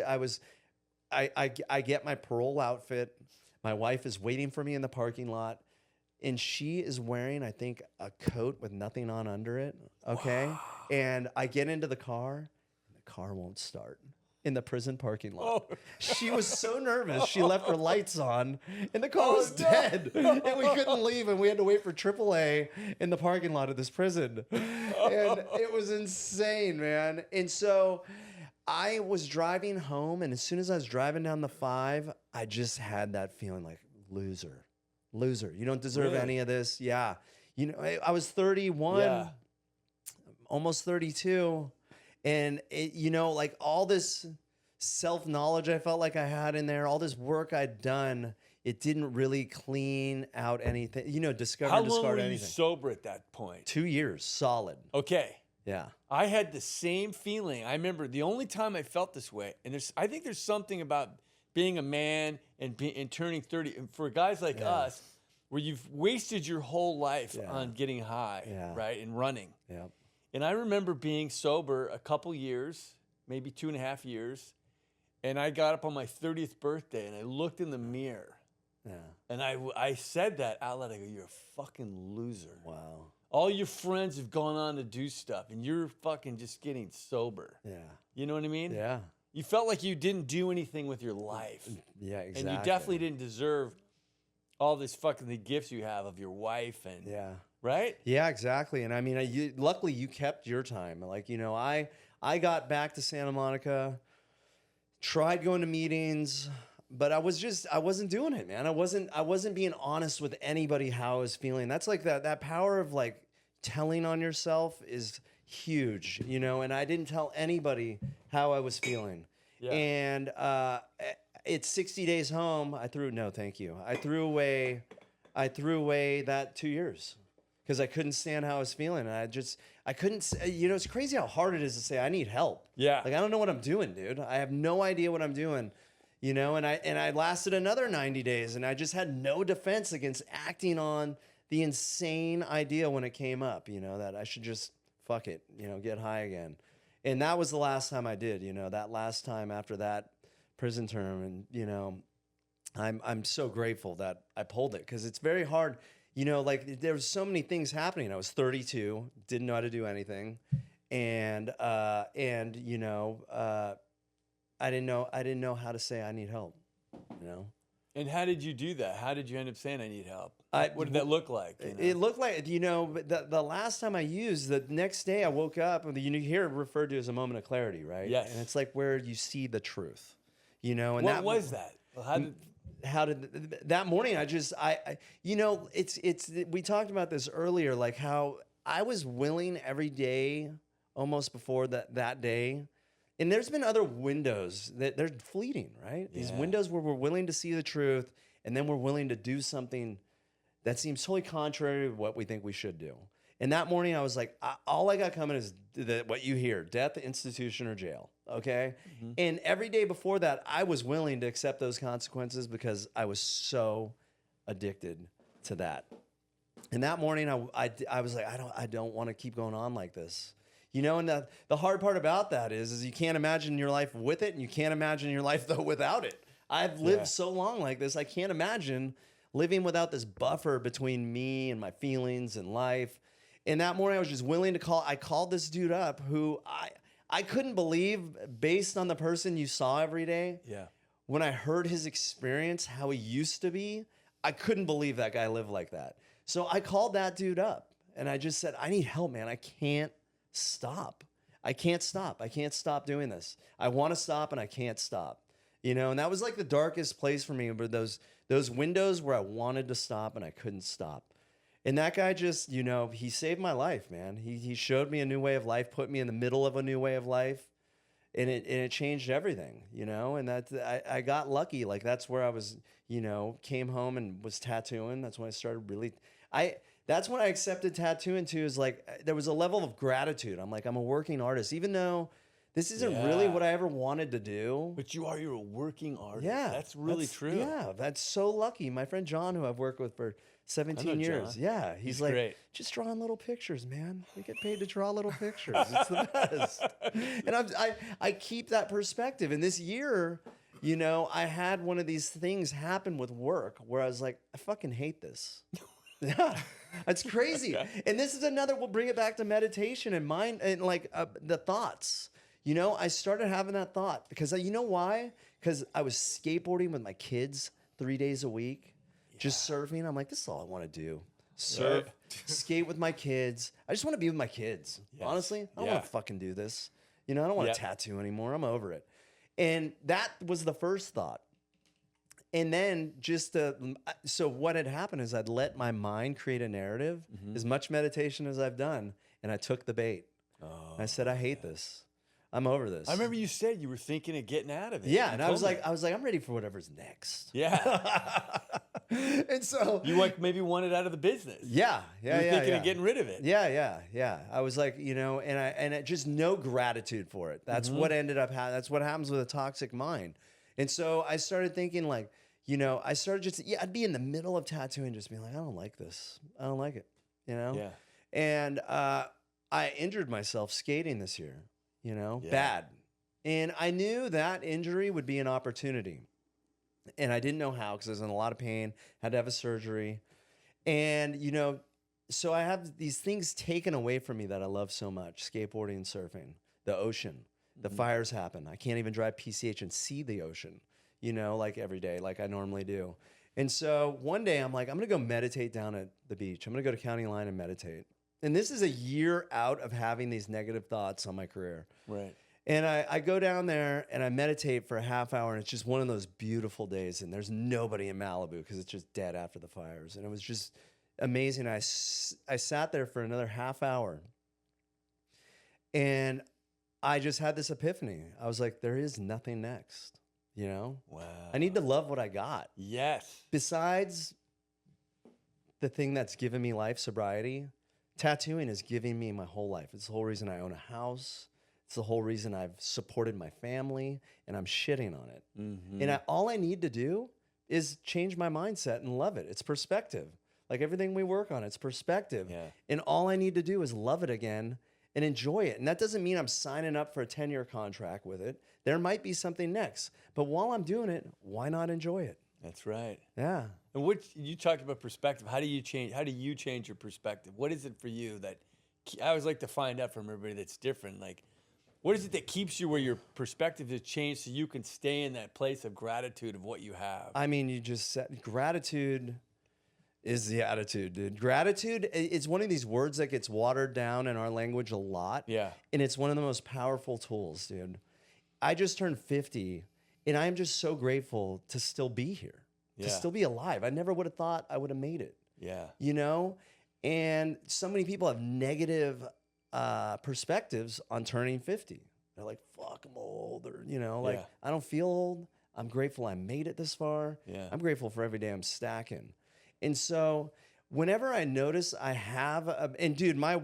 I get my parole outfit. My wife is waiting for me in the parking lot, and she is wearing, I think, a coat with nothing on under it. Okay. Wow. And I get into the car, and the car won't start in the prison parking lot. Oh. She was so nervous. She left her lights on, and the car was dead. And we couldn't leave, and we had to wait for AAA in the parking lot of this prison. And it was insane, man. And so I was driving home, and as soon as I was driving down the 5, I just had that feeling like, loser. You don't deserve any of this. Yeah. You know, I was 31, almost 32. And, you know, like all this self-knowledge I felt like I had in there, all this work I'd done, it didn't really clean out anything, you know, discard anything. How long were you sober at that point? 2 years, solid. Okay. Yeah. I had the same feeling. I remember the only time I felt this way, and I think there's something about being a man and turning 30, and for guys like us, where you've wasted your whole life on getting high, right, and running. Yeah. And I remember being sober a couple years, maybe 2.5 years, and I got up on my 30th birthday, and I looked in the mirror. Yeah. And I said that out loud. I go, you're a fucking loser. Wow. All your friends have gone on to do stuff, and you're fucking just getting sober. Yeah. You know what I mean? Yeah. You felt like you didn't do anything with your life. Yeah, exactly. And you definitely didn't deserve all this fucking the gifts you have of your wife and Yeah. right? Yeah, exactly. And I mean, luckily you kept your time. Like, you know, I got back to Santa Monica, tried going to meetings, but I wasn't doing it, man. I wasn't being honest with anybody how I was feeling. That's like that power of like telling on yourself is huge, you know, and I didn't tell anybody how I was feeling. Yeah. And it's 60 days home. No, thank you. I threw away that 2 years because I couldn't stand how I was feeling. And I couldn't, you know, it's crazy how hard it is to say, I need help. Yeah. Like, I don't know what I'm doing, dude. I have no idea what I'm doing, you know, and I lasted another 90 days and I just had no defense against acting on the insane idea when it came up, you know, that I should just fuck it, you know, get high again. And that was the last time I did, you know, that last time after that prison term. And, you know, I'm so grateful that I pulled it because it's very hard. You know, like there was so many things happening. I was 32, didn't know how to do anything. And you know, I didn't know how to say I need help, you know? And how did you do that? How did you end up saying I need help? What did that look like? You know? It looked like, you know, the last time I used, the next day I woke up and you hear it referred to as a moment of clarity, right? Yes. And it's like where you see the truth, you know? And what was that? How did that morning? I you know, we talked about this earlier, like how I was willing every day, almost before that day. And there's been other windows that they're fleeting, right? These windows where we're willing to see the truth, and then we're willing to do something that seems totally contrary to what we think we should do. And that morning, I was like, all I got coming is what you hear: death, institution, or jail. Okay. Mm-hmm. And every day before that, I was willing to accept those consequences because I was so addicted to that. And that morning, I was like, I don't want to keep going on like this. You know, and the hard part about that is you can't imagine your life with it, and you can't imagine your life, though, without it. I've lived so long like this, I can't imagine living without this buffer between me and my feelings and life. And that morning, I was just willing to call. I called this dude up who I couldn't believe, based on the person you saw every day. Yeah. When I heard his experience, how he used to be, I couldn't believe that guy lived like that. So I called that dude up, and I just said, I need help, man. I can't stop. I can't stop doing this. I want to stop and I can't stop. You know, and that was like the darkest place for me, were those windows where I wanted to stop and I couldn't stop. And that guy just, you know, he saved my life, man. He showed me a new way of life, put me in the middle of a new way of life, and it changed everything, you know. And that I got lucky. Like, that's where I was, you know, came home and was tattooing. That's when I started really that's when I accepted tattooing too, is like, there was a level of gratitude. I'm like, I'm a working artist, even though this isn't really what I ever wanted to do. But you're a working artist. Yeah. That's really true. Yeah. That's so lucky. My friend John, who I've worked with for 17 years. John. Yeah. He's like, great. Just drawing little pictures, man. We get paid to draw little pictures. It's the best. And I keep that perspective. And this year, you know, I had one of these things happen with work where I was like, I fucking hate this. Yeah, it's crazy. Okay. And this is we'll bring it back to meditation and mind and like the thoughts. You know, I started having that thought because you know why? Because I was skateboarding with my kids 3 days a week, just surfing. I'm like, this is all I want to do. Surf, skate with my kids. I just want to be with my kids. Yes. Honestly, I don't want to fucking do this. You know, I don't want to tattoo anymore. I'm over it. And that was the first thought. And then so what had happened is I'd let my mind create a narrative, as much meditation as I've done, and I took the bait. I said, I hate this. I'm over this. I remember you said you were thinking of getting out of it. Yeah, and I was like, I'm ready for whatever's next. Yeah. And so you maybe wanted out of the business. Yeah. You were thinking of getting rid of it. Yeah. I was like, you know, and I just no gratitude for it. That's what ended up happening. That's what happens with a toxic mind. And so I started thinking, like, you know, I started I'd be in the middle of tattooing, just being like, I don't like this. I don't like it, you know? Yeah. And I injured myself skating this year, you know, bad. And I knew that injury would be an opportunity. And I didn't know how, because I was in a lot of pain, had to have a surgery. And, you know, so I have these things taken away from me that I love so much: skateboarding and surfing, the ocean. The fires happen. I can't even drive PCH and see the ocean, you know, like every day, like I normally do. And so one day I'm like, I'm going to go meditate down at the beach. I'm going to go to County Line and meditate. And this is a year out of having these negative thoughts on my career. Right. And I go down there and I meditate for a half hour, and it's just one of those beautiful days. And there's nobody in Malibu because it's just dead after the fires. And it was just amazing. I sat there for another half hour, and I just had this epiphany. I was like, there is nothing next, you know? Wow. I need to love what I got. Yes. Besides the thing that's given me life, sobriety, tattooing is giving me my whole life. It's the whole reason I own a house. It's the whole reason I've supported my family, and I'm shitting on it. Mm-hmm. And all I need to do is change my mindset and love it. It's perspective. Like everything we work on, it's perspective. Yeah. And all I need to do is love it again and enjoy it. And that doesn't mean I'm signing up for a 10-year contract with it. There might be something next. But while I'm doing it, why not enjoy it? That's right. Yeah. And what you talked about perspective. How do you change your perspective? What is it for you that I always like to find out from everybody that's different? Like, what is it that keeps you where your perspective has changed so you can stay in that place of gratitude of what you have? I mean, you just said gratitude is the attitude, dude. Gratitude is one of these words that gets watered down in our language a lot. Yeah. And it's one of the most powerful tools, dude. I just turned 50, and I am just so grateful to still be here, to still be alive. I never would have thought I would have made it. Yeah. You know? And so many people have negative perspectives on turning 50. They're like, fuck, I'm old. Or, you know, like, I don't feel old. I'm grateful I made it this far. Yeah. I'm grateful for every day I'm stacking. And so whenever I notice I have, and dude, my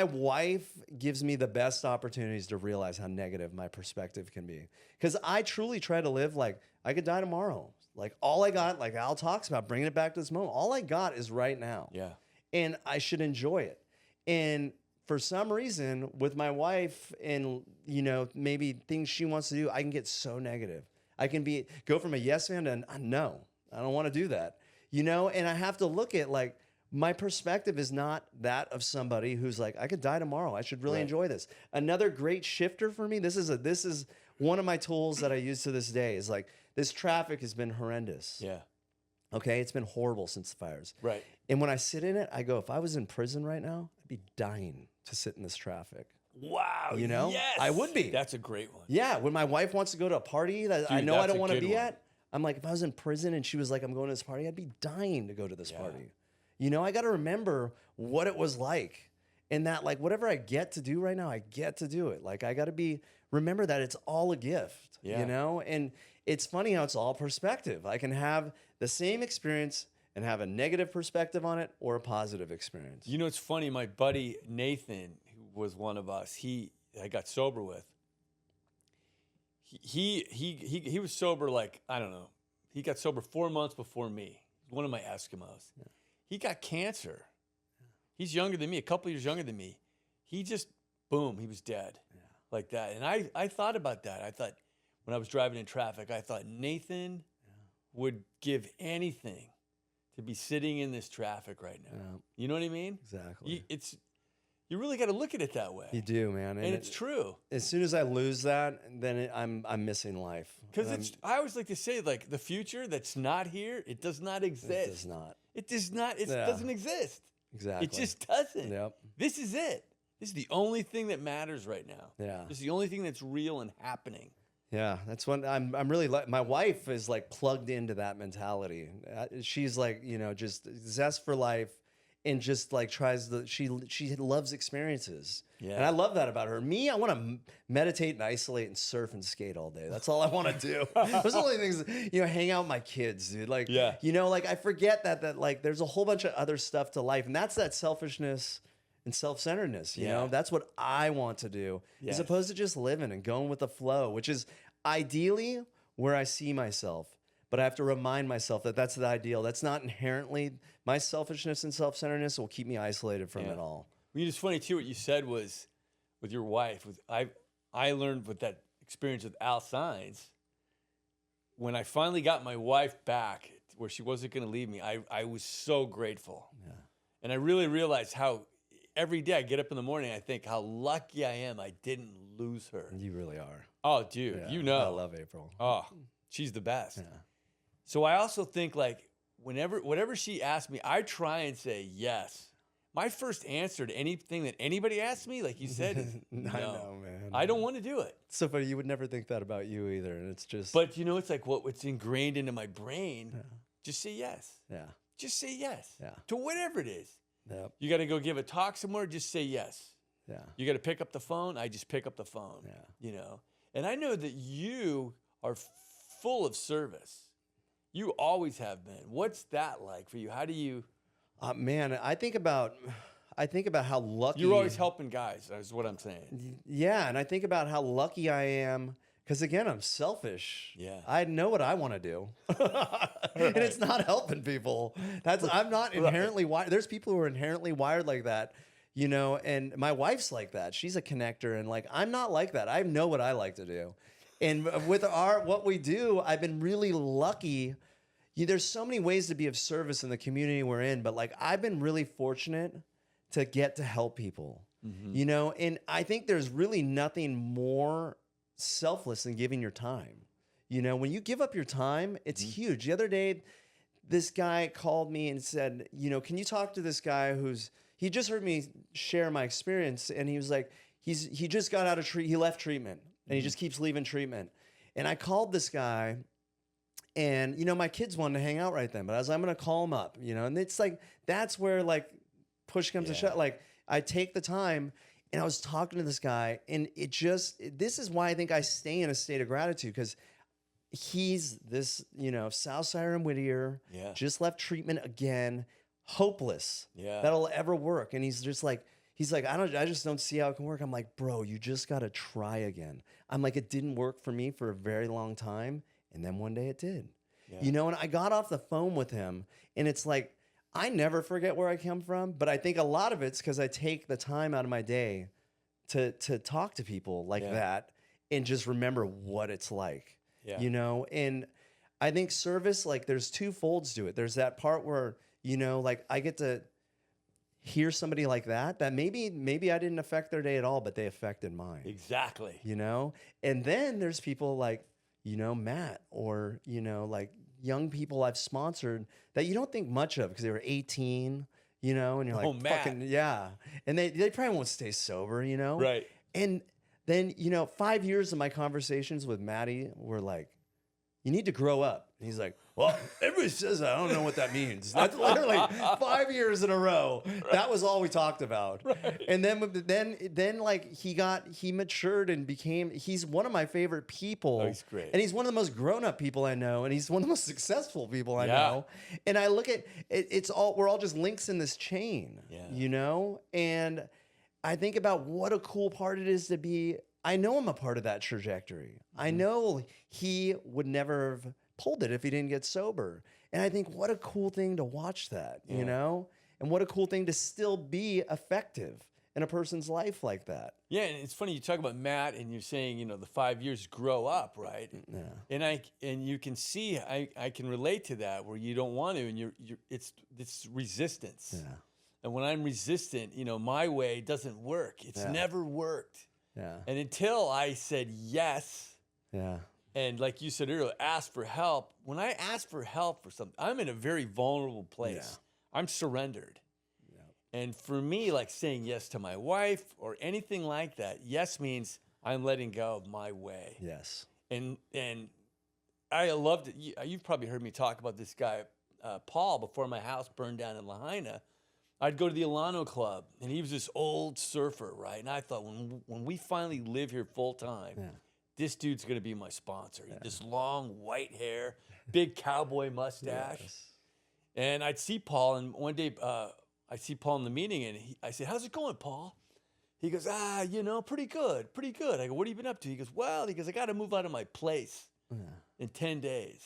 wife gives me the best opportunities to realize how negative my perspective can be. Because I truly try to live like I could die tomorrow. Like all I got, like Al talks about, bringing it back to this moment. All I got is right now. Yeah. And I should enjoy it. And for some reason, with my wife and, you know, maybe things she wants to do, I can get so negative. I can go from a yes man to a no. I don't want to do that. You know, and I have to look at like my perspective is not that of somebody who's like, I could die tomorrow. I should really enjoy this. Another great shifter for me. This is one of my tools that I use to this day is like this traffic has been horrendous. Yeah. Okay. It's been horrible since the fires. Right. And when I sit in it, I go, if I was in prison right now, I'd be dying to sit in this traffic. Wow. You know, yes. I would be. That's a great one. Yeah. When my wife wants to go to a party that I know I don't want to be one. at, I'm like, if I was in prison and she was like, I'm going to this party, I'd be dying to go to this party. You know, I got to remember what it was like. And that, like, whatever I get to do right now, I get to do it. Like, I got to remember that it's all a gift, you know? And it's funny how it's all perspective. I can have the same experience and have a negative perspective on it or a positive experience. You know, it's funny. My buddy Nathan, who was one of us, I got sober with. He was sober like, I don't know. He got sober 4 months before me. One of my Eskimos. Yeah. He got cancer. He's younger than me, a couple years younger than me. He just, boom, he was dead like that. And I thought about that. I thought when I was driving in traffic, I thought Nathan would give anything to be sitting in this traffic right now. Yeah. You know what I mean? Exactly. You really got to look at it that way. You do, man. And it's true. As soon as I lose that, then I'm missing life. Because I always like to say, like, the future that's not here, it does not exist. It does not. It does not. It doesn't exist. Exactly. It just doesn't. Yep. This is it. This is the only thing that matters right now. Yeah. This is the only thing that's real and happening. Yeah, that's when I'm really my wife is like plugged into that mentality. She's like, you know, just zest for life. And just like she loves experiences. Yeah. And I love that about her. Me, I want to meditate and isolate and surf and skate all day. That's all I want to do. Those are the only things, you know, hang out with my kids, dude. Like, you know, like I forget that like there's a whole bunch of other stuff to life. And that's that selfishness and self-centeredness, you know? That's what I want to do as opposed to just living and going with the flow, which is ideally where I see myself. But I have to remind myself that that's the ideal. That's not inherently my selfishness and self-centeredness will keep me isolated from it all. Well, it's funny too. What you said was with your wife. I learned with that experience with Al Saenz. When I finally got my wife back, where she wasn't going to leave me, I was so grateful. Yeah. And I really realized how every day I get up in the morning, I think how lucky I am I didn't lose her. You really are. Oh, dude, you know. I love April. Oh, she's the best. Yeah. So I also think like whatever she asks me, I try and say yes. My first answer to anything that anybody asks me, like you said, is no. I know, man. I don't want to do it. So funny. You would never think that about you either. And it's just. But it's like what's ingrained into my brain. Yeah. Just say yes. Yeah. Just say yes. Yeah. To whatever it is. Yep. You got to go give a talk somewhere. Just say yes. Yeah. You got to pick up the phone. I just pick up the phone. Yeah. And I know that you are full of service. You always have been. What's that like for you? How do you? Man, I think about how lucky you're always helping guys. Is what I'm saying. Yeah, and I think about how lucky I am because again, I'm selfish. Yeah, I know what I want to do, and it's not helping people. I'm not inherently wired. There's people who are inherently wired like that, And my wife's like that. She's a connector, and like I'm not like that. I know what I like to do, and with what we do, I've been really lucky. There's so many ways to be of service in the community we're in, but like I've been really fortunate to get to help people, and I think there's really nothing more selfless than giving your time. When you give up your time, it's huge. The other day, this guy called me and said, can you talk to this guy he just heard me share my experience, and he was like, he just got out of he left treatment, and he just keeps leaving treatment. And I called this guy. And, my kids wanted to hang out right then, but I was like, I'm going to call him up, and it's like, that's where like push comes to shove. Like I take the time, and I was talking to this guy, and this is why I think I stay in a state of gratitude, because he's this, Southsider and Whittier, just left treatment again, hopeless that'll ever work. And he's like, I just don't see how it can work. I'm like, bro, you just got to try again. I'm like, it didn't work for me for a very long time. And then one day it did, and I got off the phone with him, and it's like, I never forget where I come from, but I think a lot of it's because I take the time out of my day to talk to people like that and just remember what it's like, and I think service, like there's two folds to it. There's that part where, like I get to hear somebody like that maybe I didn't affect their day at all, but they affected mine. Exactly. And then there's people like, Matt, or, like young people I've sponsored that you don't think much of because they were 18, and you're like, fucking, yeah. And they probably won't stay sober, Right. And then, 5 years of my conversations with Matty were like, you need to grow up. And he's like, well, everybody says that. I don't know what that means. That's literally 5 years in a row. That was all we talked about. Right. And then like he matured and he's one of my favorite people. Oh, he's great. And he's one of the most grown-up people I know. And he's one of the most successful people I know. And I look at it, we're all just links in this chain, And I think about what a cool part it is to be. I know I'm a part of that trajectory. I know he would never have pulled it if he didn't get sober. And I think what a cool thing to watch that, and what a cool thing to still be effective in a person's life like that. Yeah, and it's funny you talk about Matt, and you're saying the 5 years grow up, right? Yeah. And you can see I can relate to that where you don't want to, and it's resistance. Yeah. And when I'm resistant, my way doesn't work. It's never worked. Yeah. And until I said yes. Yeah. And like you said earlier, ask for help. When I ask for help for something, I'm in a very vulnerable place. Yeah. I'm surrendered. Yeah. And for me, like saying yes to my wife or anything like that, yes means I'm letting go of my way. Yes. And I loved it. You've probably heard me talk about this guy, Paul, before my house burned down in Lahaina. I'd go to the Alano Club, and he was this old surfer, right? And I thought, when we finally live here full time, this dude's going to be my sponsor. This long white hair, big cowboy mustache. Yes. And I'd see Paul, and one day I see Paul in the meeting, and I said, how's it going, Paul? He goes, pretty good. I go, what have you been up to? He goes, I got to move out of my place in 10 days.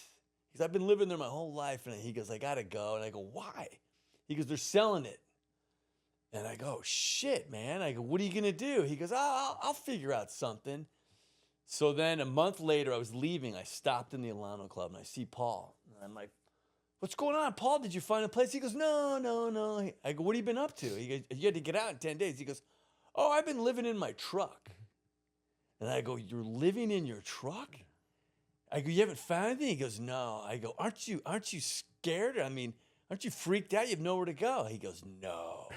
He goes, I've been living there my whole life. And he goes, I got to go. And I go, why? He goes, they're selling it. And I go, shit, man. I go, what are you going to do? He goes, I'll figure out something. So then a month later, I was leaving. I stopped in the Alano Club, and I see Paul. And I'm like, what's going on, Paul? Did you find a place? He goes, no. I go, what have you been up to? He goes, you had to get out in 10 days. He goes, oh, I've been living in my truck. And I go, you're living in your truck? I go, you haven't found anything? He goes, no. I go, aren't you scared? I mean, aren't you freaked out? You have nowhere to go. He goes, no.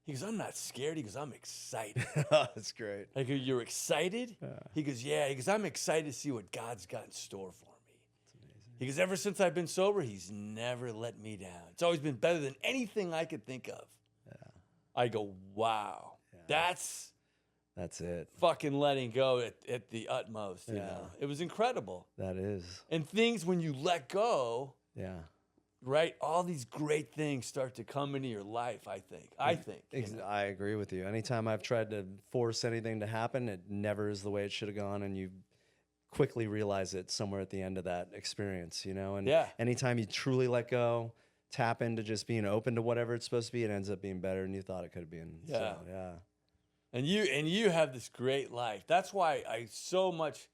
He goes, I'm not scared. He goes, I'm excited. That's great. I go, you're excited? He goes, yeah. He goes, I'm excited to see what God's got in store for me. That's amazing. He goes, ever since I've been sober, he's never let me down. It's always been better than anything I could think of. Yeah. I go, wow. Yeah. That's it. Fucking letting go at the utmost. You know? It was incredible. That is. And things when you let go. Yeah. Right? All these great things start to come into your life, I think. I agree with you. Anytime I've tried to force anything to happen, it never is the way it should have gone, and you quickly realize it somewhere at the end of that experience, you know? And anytime you truly let go, tap into just being open to whatever it's supposed to be, it ends up being better than you thought it could have been. Yeah. So, yeah. And you have this great life. That's why I so much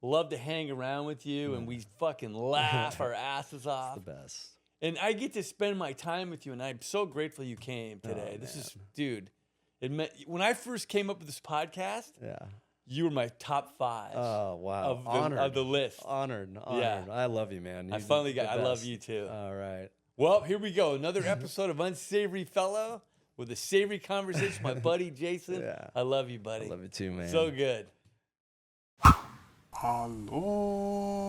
love to hang around with you, and we fucking laugh our asses off. It's the best. And I get to spend my time with you, and I'm so grateful you came today. This is, dude, when I first came up with this podcast, you were my top 5. Oh, wow. Of the list. Honored. Yeah. I love you, man. I love you too. All right. Well, here we go. Another episode of Unsavory Fellow with a savory conversation. My buddy, Jason. I love you, buddy. I love you too, man. So good. Aloha.